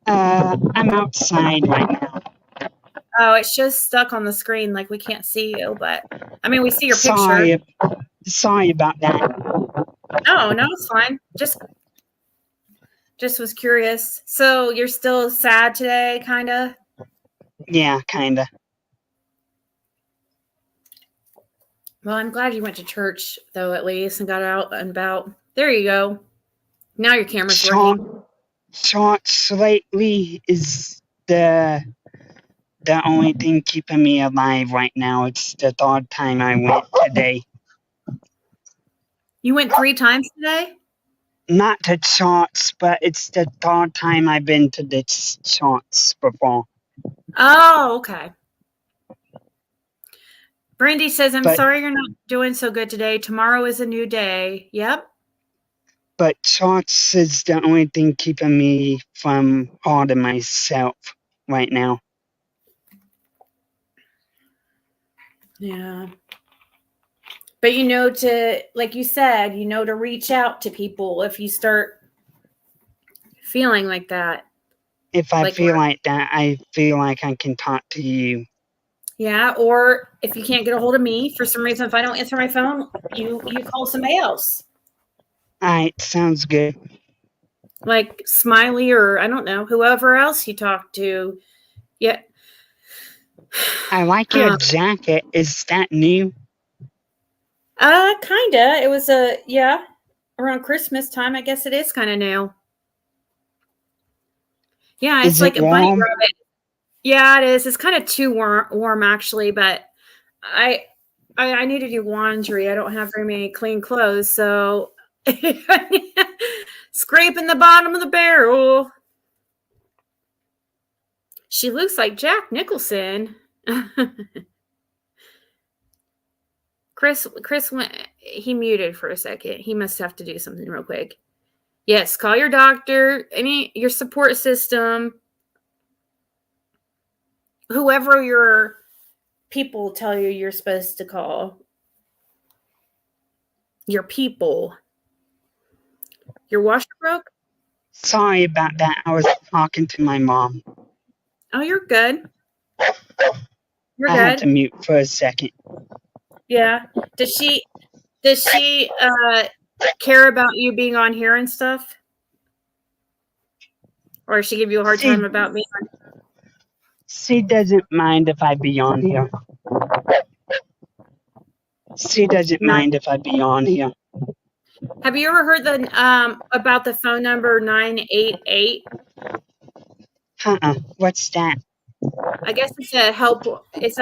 I'm outside right now. Oh, it's just stuck on the screen, like we can't see you, but I mean we see your picture. Sorry about that. No, it's fine. Just was curious. So you're still sad today, kinda? Yeah, kinda. Well, I'm glad you went to church though, at least, and got out and about. There you go. Now your camera's working. Shots lately is the only thing keeping me alive right now. It's the third time I went today. You went 3 times today? Not to shots, but it's the third time I've been to the shots before. Oh, okay. Brandy says, I'm But- sorry you're not doing so good today. Tomorrow is a new day. Yep. But shots is the only thing keeping me from hurting myself right now. Yeah. But to, like you said, to reach out to people if you start feeling like that. If I Like feel like that, I feel like I can talk to you. Yeah, or if you can't get a hold of me for some reason, if I don't answer my phone, you call somebody else. All right, sounds good. Like Smiley or I don't know, whoever else you talk to. Yeah. I like your jacket. Is that new? Kinda. It was around Christmas time. I guess it is kind of new. Yeah, it's Is like it a bunny warm? rabbit. Yeah, it is. It's kind of too warm actually, but I need to do laundry. I don't have very many clean clothes, so scraping the bottom of the barrel. She looks like Jack Nicholson. Chris went. He muted for a second. He must have to do something real quick. Yes, call your doctor, your support system, whoever your people tell you you're supposed to call. Your people. Your washer broke? Sorry about that. I was talking to my mom. Oh, you're good. You're I good. had to mute for a second. Yeah. Does she care about you being on here and stuff? Or does she give you a hard time about being on? She doesn't mind if I be on here. She doesn't mind if I be on here. Have you ever heard about the phone number 988? What's that? I guess it's a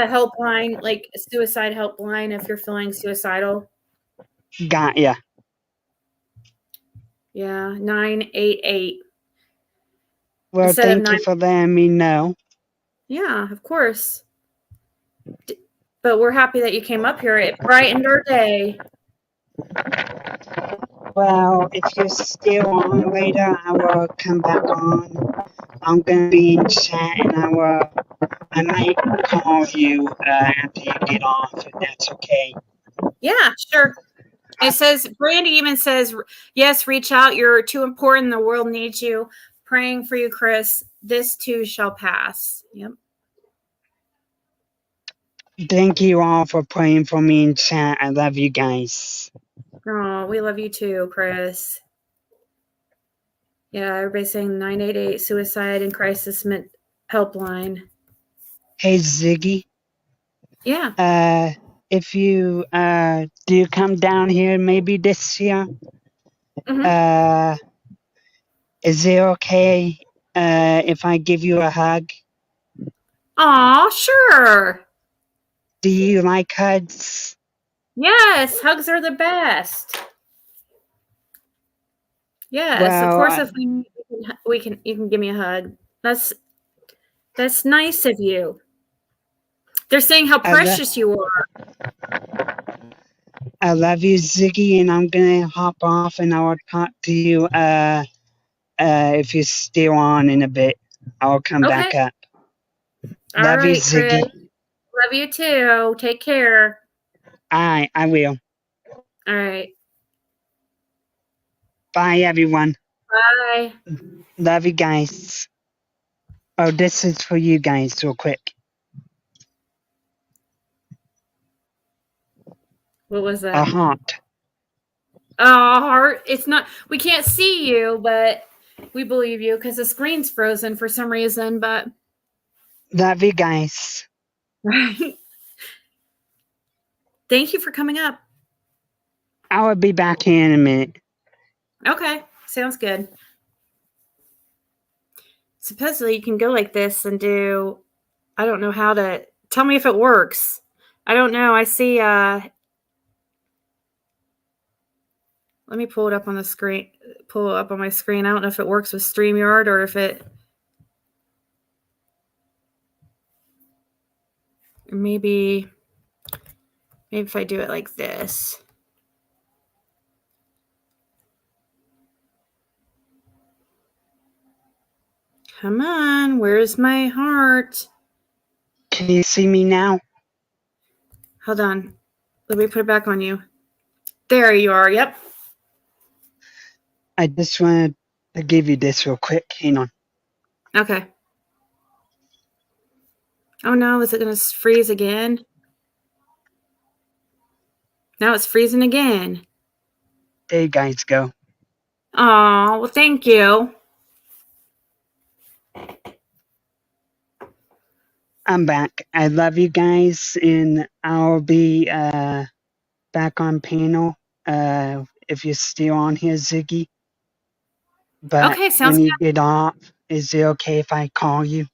helpline, like a suicide helpline if you're feeling suicidal. Got ya. Yeah, 988. Well, thank you for letting me know. Yeah, of course. But we're happy that you came up here. It brightened our day. Well, if you're still on later, I will come back on. I'm gonna be in chat, and I might call you after you get off, if that's okay. Yeah, sure. It says, Brandy even says, yes, reach out. You're too important. The world needs you. Praying for you, Chris. This too shall pass. Yep. Thank you all for praying for me in chat. I love you guys. Oh, we love you too, Chris. Yeah, everybody's saying 988 suicide and crisis helpline. Hey, Ziggy. Yeah. If you do come down here maybe this year, is it okay if I give you a hug? Aw, sure. Do you like hugs? Yes, hugs are the best. Yes, Well, of course. If you can give me a hug. That's nice of you. They're saying how precious you are. I love you, Ziggy, and I'm gonna hop off, and I will talk to you if you're still on in a bit. I'll come back up. All Love you, right, Ziggy. Chris. Love you too. Take care. I will. All right. Bye, everyone. Bye. Love you guys. Oh, this is for you guys, real quick. What was that? A heart. Oh, heart. It's not. We can't see you, but we believe you because the screen's frozen for some reason. But love you guys. Right. Thank you for coming up. I will be back here in a minute. Okay, sounds good. supposedly you can go like this and do, I don't know how to, tell me if it works. I don't know. I see, let me pull it up on the screen, pull it up on my screen. I don't know if it works with StreamYard or if it, maybe if I do it like this. Come on, where's my heart? Can you see me now? Hold on. Let me put it back on you. There you are. Yep. I just wanted to give you this real quick. Hang on. Okay. Oh no, is it going to freeze again? Now it's freezing again. There you guys go. Oh, well, thank you. I'm back. I love you guys, and I'll be back on panel if you're still on here, Ziggy. But Okay, sounds when you good. get off, is it okay if I call you?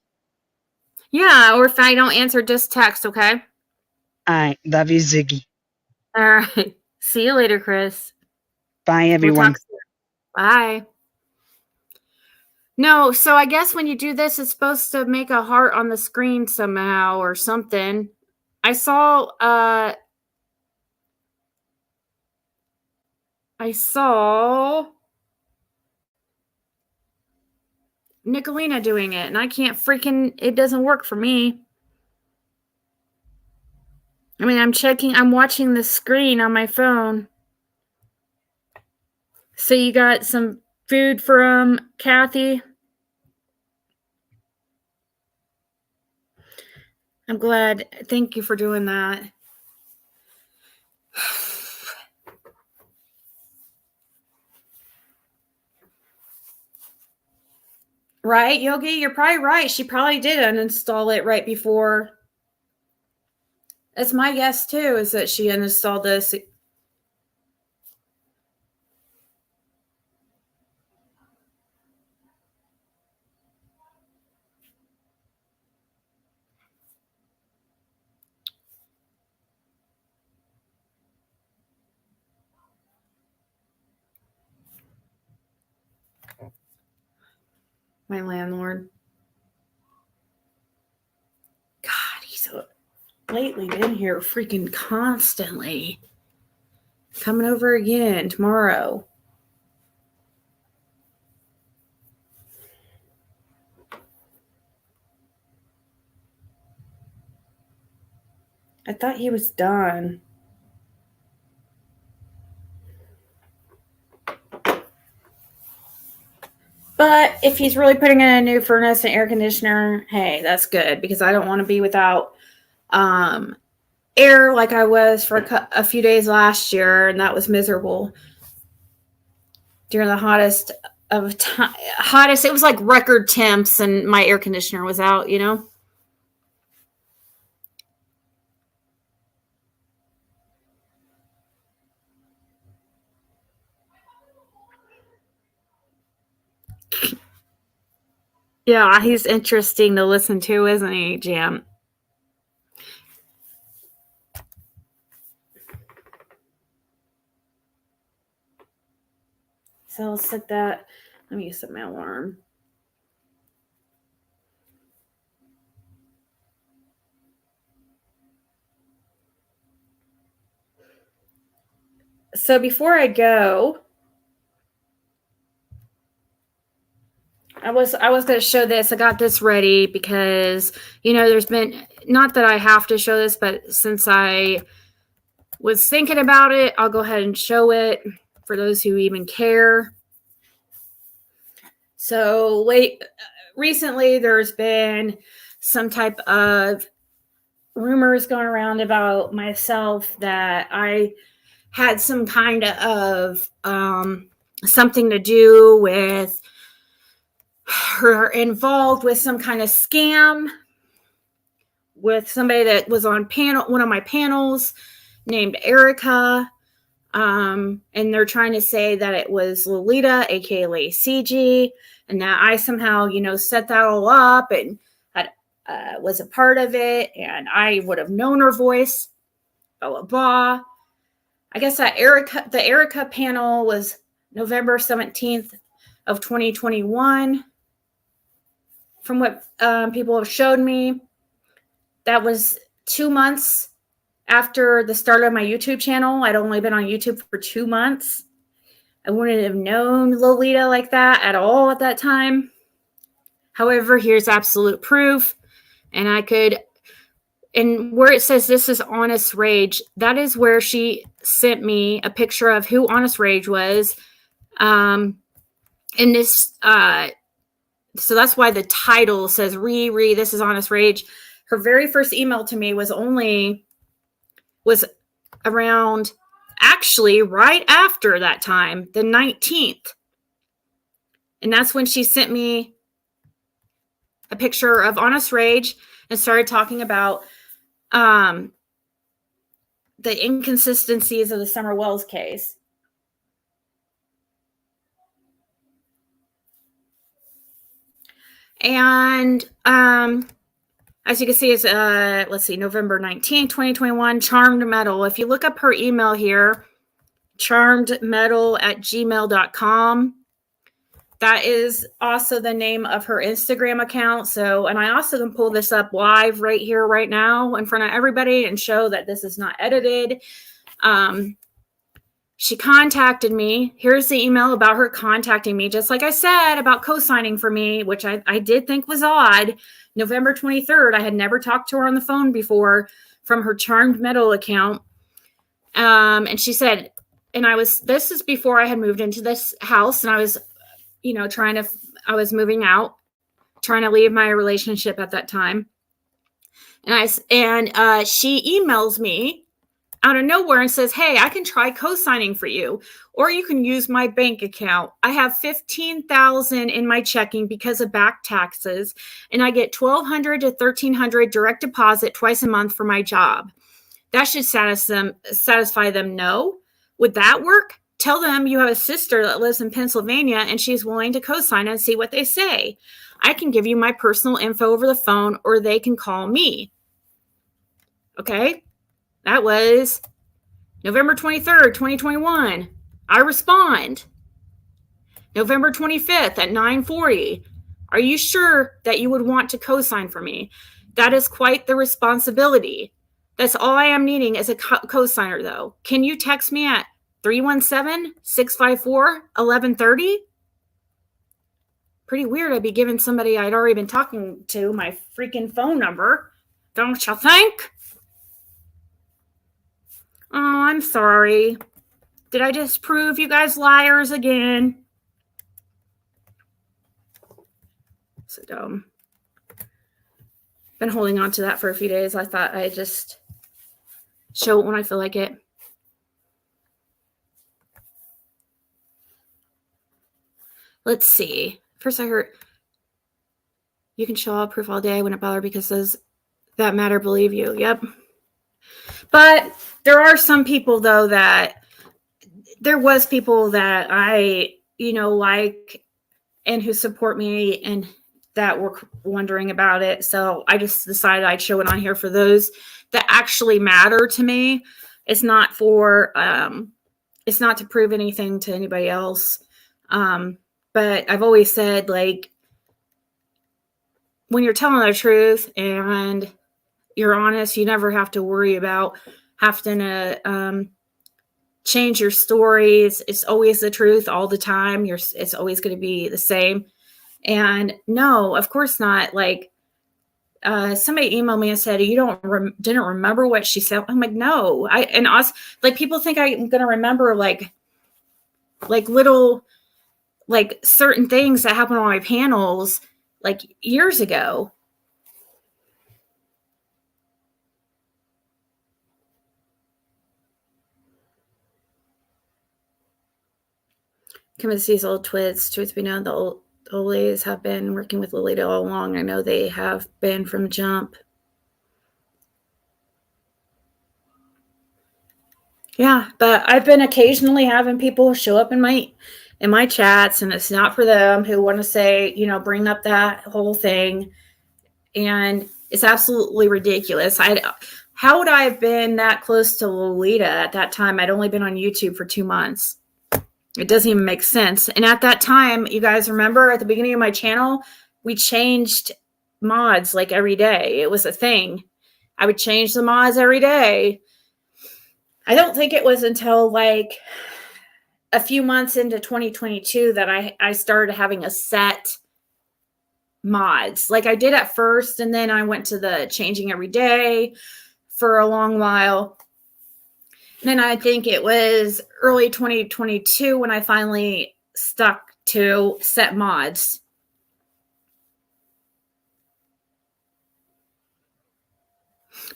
Yeah, or if I don't answer, just text, okay? All right. Love you, Ziggy. All right. See you later, Chris. Bye, We'll everyone. talk soon. Bye. No, so I guess when you do this, it's supposed to make a heart on the screen somehow or something. I saw Nicolina doing it, and I can't freaking, it doesn't work for me. I mean, I'm watching the screen on my phone. So you got some food from Kathy? I'm glad. Thank you for doing that. Right, Yogi? You're probably right. She probably did uninstall it right before. That's my guess, too, is that she uninstalled this. My landlord. God, he's lately been here freaking constantly. Coming over again tomorrow. I thought he was done. But if he's really putting in a new furnace and air conditioner, hey, that's good, because I don't want to be without air like I was for a few days last year, and that was miserable. During the hottest of time, it was like record temps, and my air conditioner was out, you know? Yeah, he's interesting to listen to, isn't he, Jam? So I'll set that. Let me set my alarm. So before I go, I was going to show this. I got this ready because, you know, there's been, not that I have to show this, but since I was thinking about it, I'll go ahead and show it for those who even care. So recently there's been some type of rumors going around about myself that I had some kind of something to do with her, involved with some kind of scam with somebody that was on one of my panels named Erica. And they're trying to say that it was Lolita, aka CG, and that I somehow, set that all up and was a part of it, and I would have known her voice, blah, blah, blah. I guess the Erica panel was November 17th of 2021. From what people have showed me, that was 2 months after the start of my YouTube channel. I'd only been on YouTube for 2 months. I wouldn't have known Lolita like that at all at that time. However, here's absolute proof. And and where it says this is Honest Rage, that is where she sent me a picture of who Honest Rage was. And this, so that's why the title says this is Honest Rage. Her very first email to me was around, actually right after that time, the 19th. And that's when she sent me a picture of Honest Rage and started talking about the inconsistencies of the Summer Wells case. And as you can see, it's November 19, 2021, Charmed Metal. If you look up her email here, charmedmetal@gmail.com, that is also the name of her Instagram account. So, and I also can pull this up live right here, right now in front of everybody and show that this is not edited. She contacted me. Here's the email about her contacting me, just like I said, about co-signing for me, which I did think was odd. November 23rd, I had never talked to her on the phone before from her Charmed Metal account. And she said, this is before I had moved into this house, and I was, I was moving out, trying to leave my relationship at that time. And she emails me out of nowhere and says, hey, I can try co-signing for you, or you can use my bank account. I have $15,000 in my checking because of back taxes, and I get $1,200 to $1,300 direct deposit twice a month for my job. That should satisfy them. No. Would that work? Tell them you have a sister that lives in Pennsylvania and she's willing to co-sign and see what they say. I can give you my personal info over the phone, or they can call me. Okay? That was November 23rd, 2021. I respond. November 25th at 9:40. Are you sure that you would want to co-sign for me? That is quite the responsibility. That's all I am needing is a co-signer, though. Can you text me at 317-654-1130? Pretty weird I'd be giving somebody I'd already been talking to my freaking phone number. Don't you think? Oh, I'm sorry. Did I just prove you guys liars again? So dumb. Been holding on to that for a few days. I thought I'd just show it when I feel like it. Let's see. First I heard, you can show all proof all day. I wouldn't bother because those that matter believe you. Yep. But there are some people, though, there was people that I, like and who support me and that were wondering about it. So I just decided I'd show it on here for those that actually matter to me. It's not for, it's not to prove anything to anybody else. But I've always said, like, when you're telling the truth and you're honest, you never have to worry about having to change your stories. It's always the truth all the time. It's always going to be the same. And no, of course not. Like, somebody emailed me and said, you didn't remember what she said. I'm like, no. People think I'm going to remember like little, like certain things that happened on my panels like years ago. Come to these old twits. Truth be known, the old ladies have been working with Lolita all along. I know they have been from jump. Yeah, but I've been occasionally having people show up in my chats, and it's not for them, who want to say, bring up that whole thing, and it's absolutely ridiculous. How would I have been that close to Lolita at that time? I'd only been on YouTube for 2 months. It doesn't even make sense. And at that time, you guys remember at the beginning of my channel, we changed mods like every day. It was a thing. I would change the mods every day. I don't think it was until like a few months into 2022 that I started having a set mods. Like I did at first, and then I went to the changing every day for a long while. Then I think it was early 2022 when I finally stuck to set mods.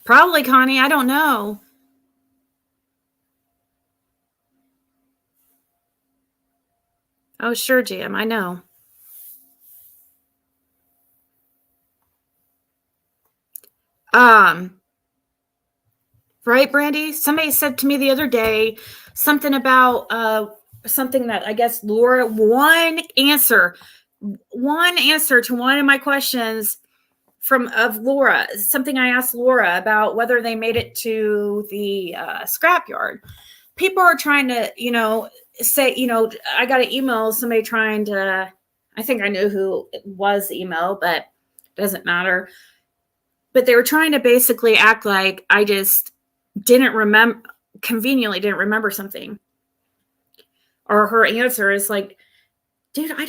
Probably, Connie. I don't know. Oh, sure, Jim. I know. Right, Brandy? Somebody said to me the other day something about something that I guess Laura, one answer to one of my questions of Laura, something I asked Laura about whether they made it to the scrapyard. People are trying to, say, I got an email, somebody trying to, I think I knew who it was the email, but it doesn't matter. But they were trying to basically act like I just conveniently didn't remember something. Or her answer is like, dude, I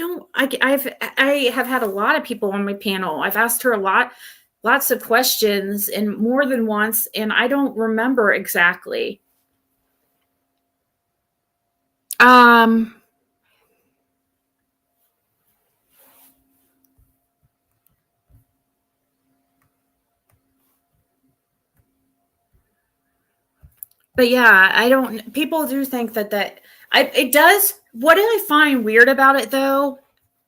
have had a lot of people on my panel. I've asked her lots of questions and more than once, and I don't remember exactly. But yeah, people do think it does. What do I find weird about it though?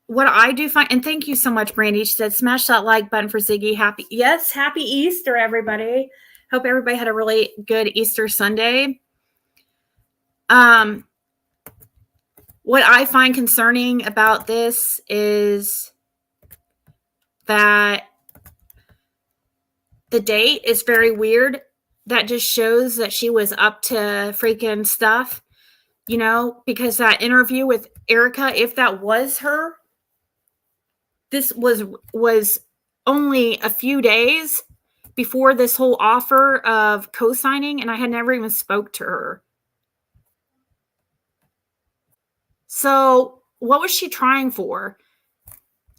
What I do find, and thank you so much, Brandy. She said, smash that like button for Ziggy. Happy Easter, everybody. Hope everybody had a really good Easter Sunday. What I find concerning about this is that the date is very weird. That just shows that she was up to freaking stuff, because that interview with Erica, if that was her, this was only a few days before this whole offer of co-signing, and I had never even spoke to her. So what was she trying for?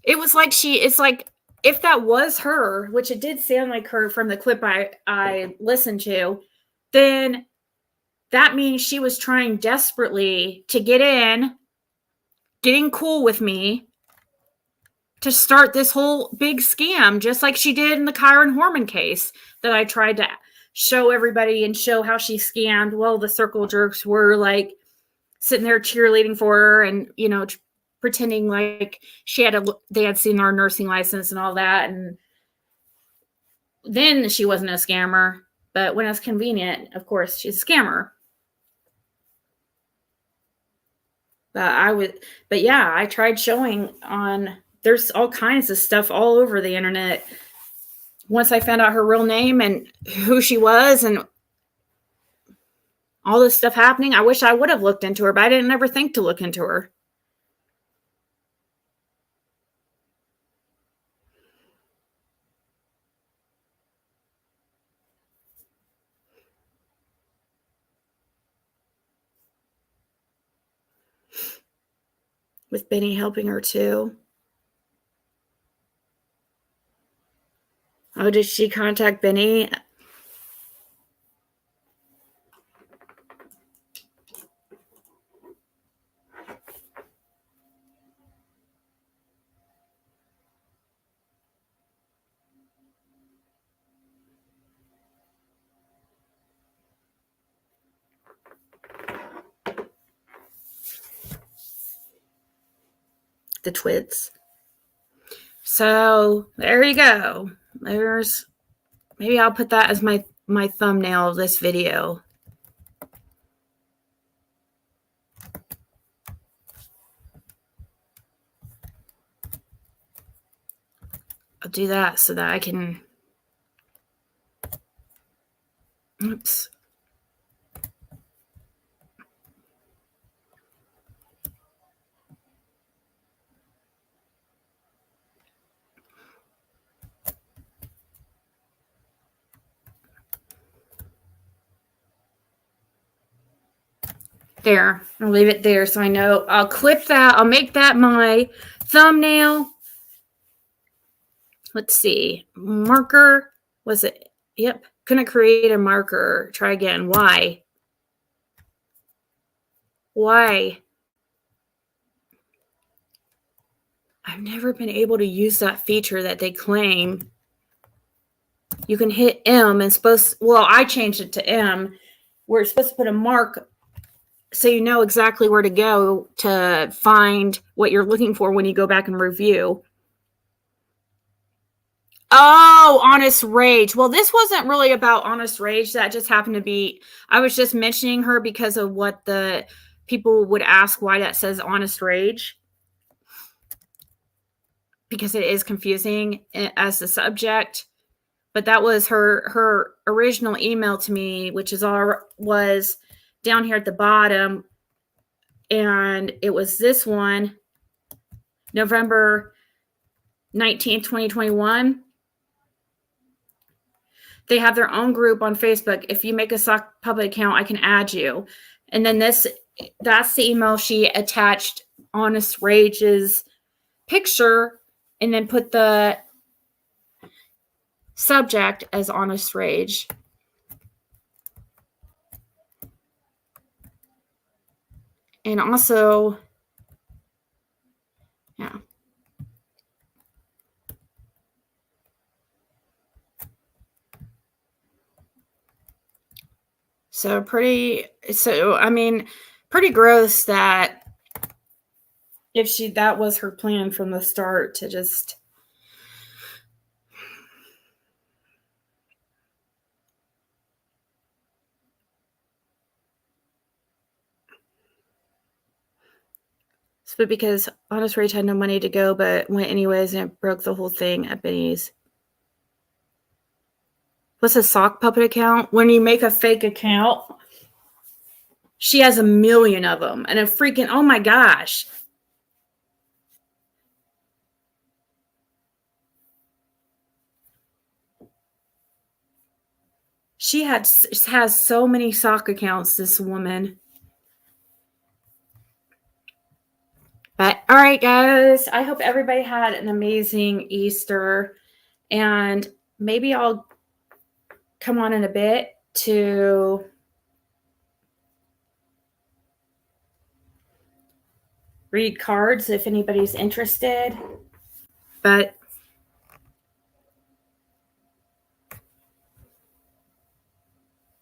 It's like, if that was her, which it did sound like her from the clip I listened to, then that means she was trying desperately to getting cool with me, to start this whole big scam, just like she did in the Kyron Horman case that I tried to show everybody and show how she scammed. Well, the circle jerks were like sitting there cheerleading for her and, pretending like they had seen her nursing license and all that. And then she wasn't a scammer, but when it's convenient, of course, she's a scammer. But yeah, I tried showing there's all kinds of stuff all over the internet. Once I found out her real name and who she was and all this stuff happening, I wish I would have looked into her, but I didn't ever think to look into her. With Benny helping her too. Oh, did she contact Benny? The twits. So there you go. Maybe I'll put that as my thumbnail of this video. I'll do that so that I can. Oops. There. I'll leave it there so I know. I'll clip that. I'll make that my thumbnail. Let's see. Marker. Was it? Yep. Couldn't create a marker. Try again. Why? Why? I've never been able to use that feature that they claim. You can hit M and well, I changed it to M. We're supposed to put a mark so you know exactly where to go to find what you're looking for when you go back and review. Oh, Honest Rage. Well, this wasn't really about Honest Rage. That just happened to be, I was just mentioning her because of what the people would ask why that says Honest Rage. Because it is confusing as the subject. But that was her original email to me, which was down here at the bottom. And it was this one, November 19th, 2021. They have their own group on Facebook. If you make a sock puppet account, I can add you. And then that's the email she attached Honest Rage's picture and then put the subject as Honest Rage. And also, yeah. So pretty gross that that was her plan from the start to just but because Honest Rage had no money to go but went anyways and it broke the whole thing at Benny's. What's a sock puppet account? When you make a fake account, she has 1 million of them and a freaking, oh my gosh. She has so many sock accounts, this woman. But all right, guys, I hope everybody had an amazing Easter. And maybe I'll come on in a bit to read cards if anybody's interested. But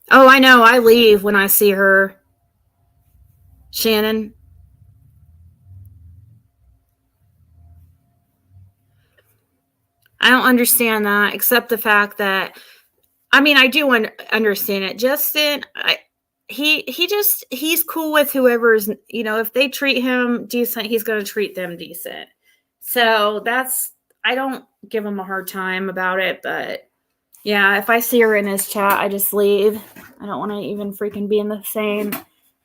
oh, I know. I leave when I see her. Shannon. I don't understand that, except the fact that, I mean, I do understand it. Justin, he's cool with whoever's, if they treat him decent, he's going to treat them decent. So I don't give him a hard time about it, but yeah, if I see her in his chat, I just leave. I don't want to even freaking be in the same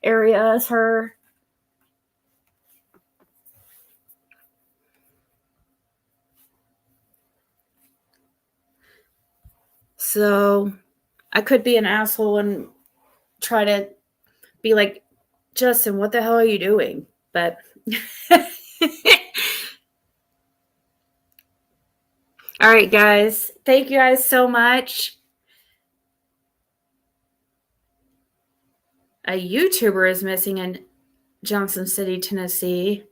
area as her. So I could be an asshole and try to be like, Justin, what the hell are you doing? But all right, guys. Thank you guys so much. A YouTuber is missing in Johnson City, Tennessee.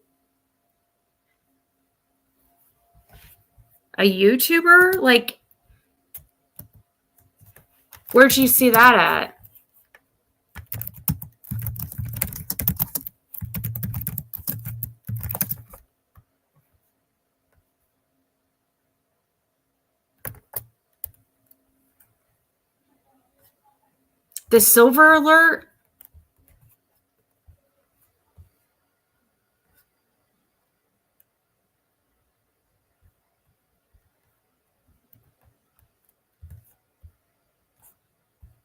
A YouTuber? Like, where'd you see that at? The Silver Alert?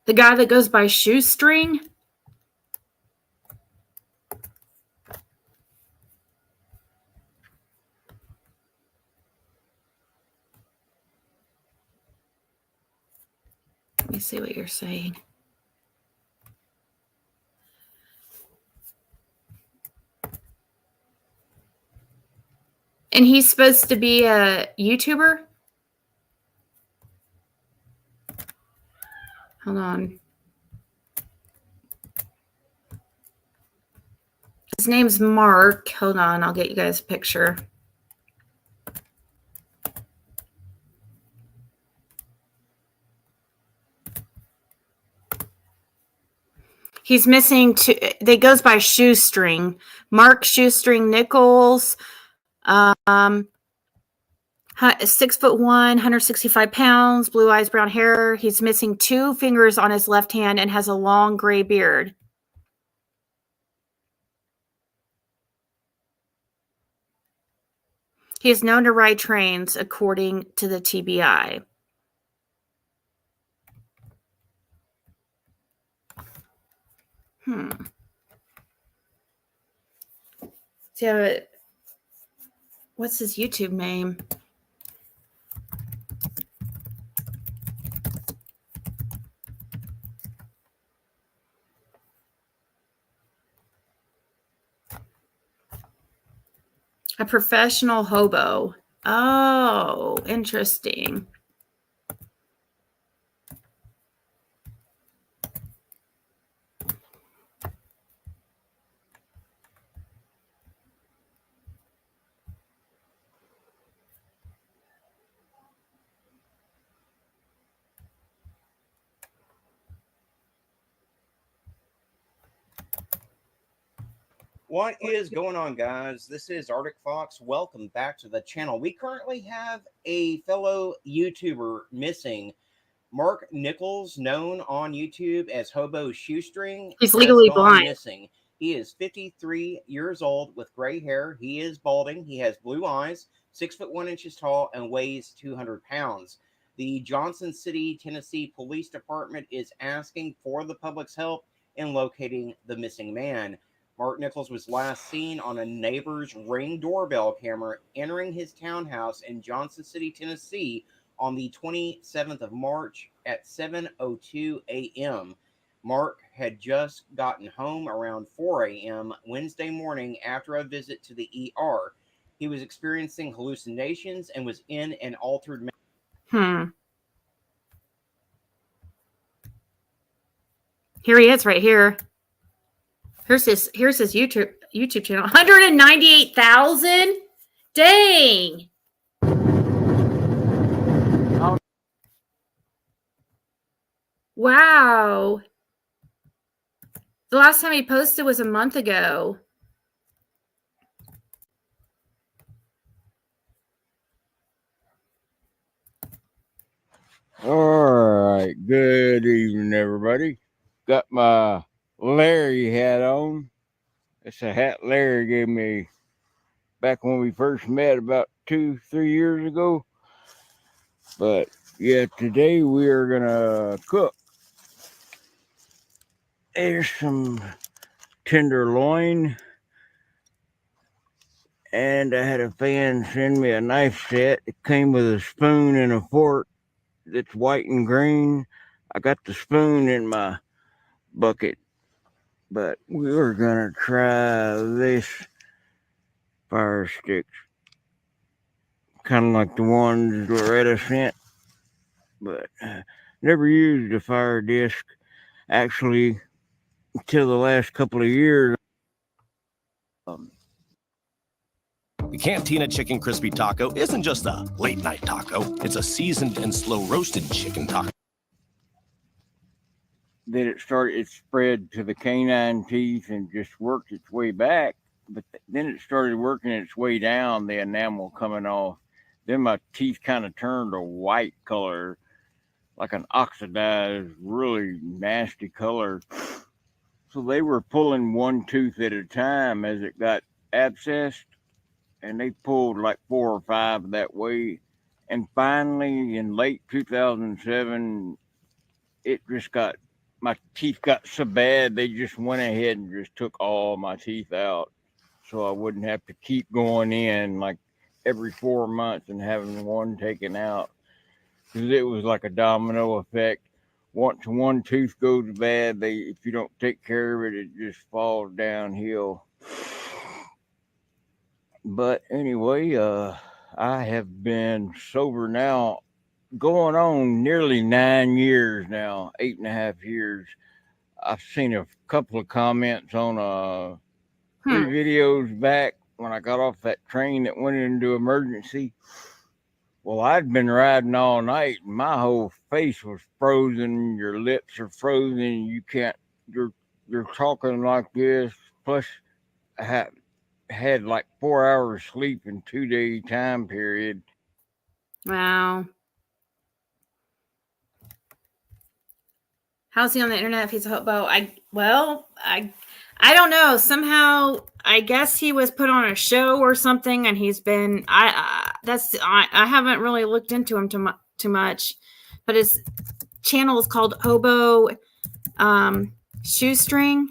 The guy that goes by Shoestring? Let me see what you're saying. And he's supposed to be a YouTuber? Hold on. His name's Mark. Hold on, I'll get you guys a picture. He's missing two. They goes by Shoestring. Mark Shoestring Nichols. 6'1", 165 pounds, blue eyes, brown hair. He's missing 2 fingers on his left hand and has a long gray beard. He is known to ride trains, according to the TBI. So, what's his YouTube name? A professional hobo. Oh, interesting. What is going on, guys? This is Arctic Fox. Welcome back to the channel. We currently have a fellow YouTuber missing. Mark Nichols, known on YouTube as Hobo Shoestring, He's has legally gone blind. missing. He is 53 years old with gray hair. He is balding. He has blue eyes, 6'1" tall, and weighs 200 pounds. The Johnson City, Tennessee Police Department is asking for the public's help in locating the missing man. Mark Nichols was last seen on a neighbor's Ring doorbell camera entering his townhouse in Johnson City, Tennessee on the 27th of March at 7:02 a.m. Mark had just gotten home around 4 a.m. Wednesday morning after a visit to the ER. He was experiencing hallucinations and was in an altered Here he is right here. Here's his YouTube channel. 198,000? Dang. Wow. The last time he posted was a month ago. All right. Good evening, everybody. Got my Larry hat on. It's a hat Larry gave me back when we first met about 2-3 years ago. But yeah, today we are gonna cook. There's some tenderloin, and I had a fan send me a knife set. It came with a spoon and a fork that's white and green. I got the spoon in my bucket, but we were gonna try this fire sticks, kind of like the ones Loretta sent, but never used a fire disc actually until the last couple of years. The Cantina Chicken Crispy Taco isn't just a late night taco, it's a seasoned and slow roasted chicken taco. Then it spread to the canine teeth and just worked its way back. But then it started working its way down, the enamel coming off. Then my teeth kind of turned a white color, like an oxidized, really nasty color. So they were pulling one tooth at a time as it got abscessed, and they pulled like 4 or 5 that way. And finally, in late 2007, it just got my teeth got so bad they just went ahead and just took all my teeth out, so I wouldn't have to keep going in like every 4 months and having one taken out, because it was like a domino effect. Once one tooth goes bad, if you don't take care of it, it just falls downhill. But anyway, I have been sober now, going on nearly 9 years now, 8.5 years. I've seen a couple of comments on 3 videos back when I got off that train that went into emergency. Well, I'd been riding all night, and my whole face was frozen. Your lips are frozen. You can't. You're talking like this. Plus, I had like 4 hours sleep in 2 day time period. Wow. How's he on the internet if he's a hobo? I don't know. Somehow, I guess he was put on a show or something, and he's been. I haven't really looked into him too much, but his channel is called Hobo Shoestring,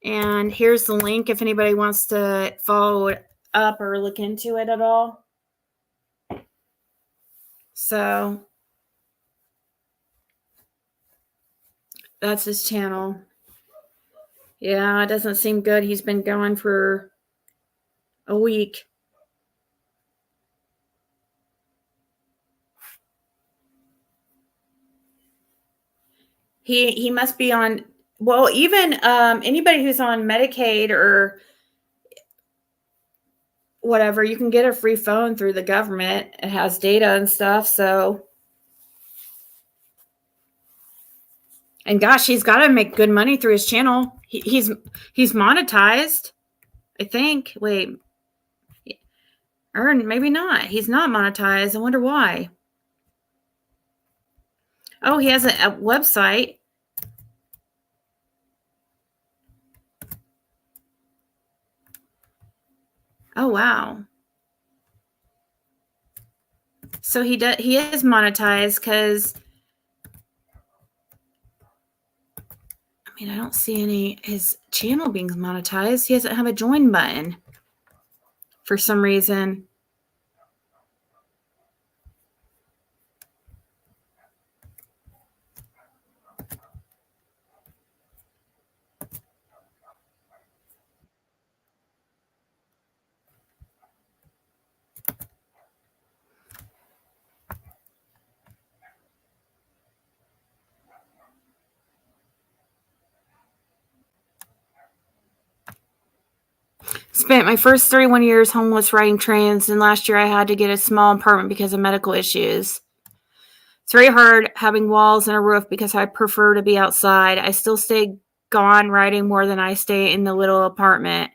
and here's the link if anybody wants to follow it up or look into it at all. So that's his channel. Yeah, it doesn't seem good. He's been going for a week. He must be on, well, even anybody who's on Medicaid or whatever, you can get a free phone through the government. It has data and stuff, so. And gosh, he's got to make good money through his channel. He's monetized, I think. Wait. Or maybe not. He's not monetized. I wonder why. Oh, he has a website. Oh, wow. So he is monetized because, I mean, I don't see his channel being monetized. He doesn't have a join button for some reason. Spent my first 31 years homeless riding trains, and last year I had to get a small apartment because of medical issues. It's very hard having walls and a roof because I prefer to be outside. I still stay gone riding more than I stay in the little apartment.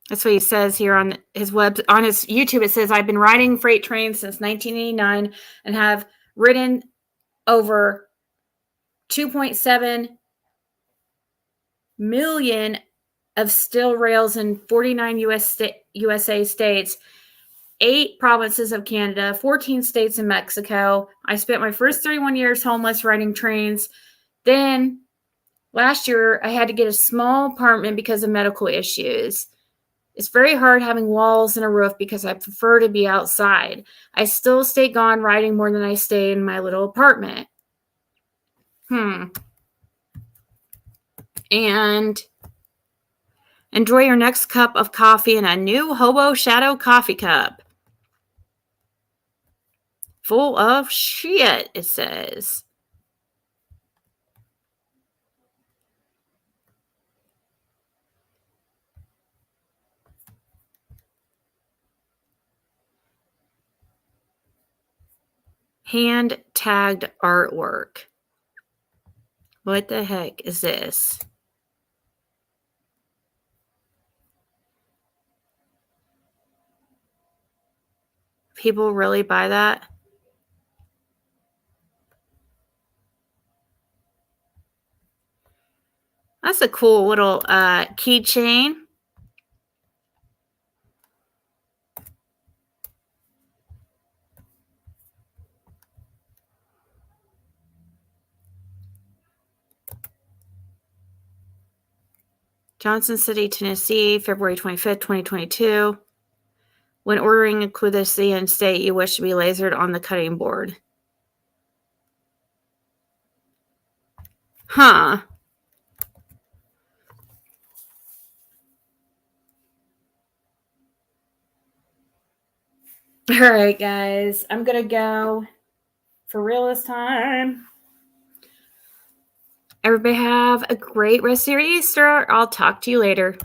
That's what he says here on his on his YouTube. It says, I've been riding freight trains since 1989 and have ridden over 2.7 million of steel rails in 49 USA states, 8 provinces of Canada, 14 states in Mexico. I spent my first 31 years homeless riding trains. Then last year, I had to get a small apartment because of medical issues. It's very hard having walls and a roof because I prefer to be outside. I still stay gone riding more than I stay in my little apartment. And enjoy your next cup of coffee in a new Hobo Shadow coffee cup. Full of shit, it says. Hand tagged artwork. What the heck is this? People really buy that? That's a cool little keychain. Johnson City, Tennessee, February 25th, 2022. When ordering a cuisine, state you wish to be lasered on the cutting board. Huh. All right, guys. I'm going to go for real this time. Everybody have a great rest of your Easter. I'll talk to you later.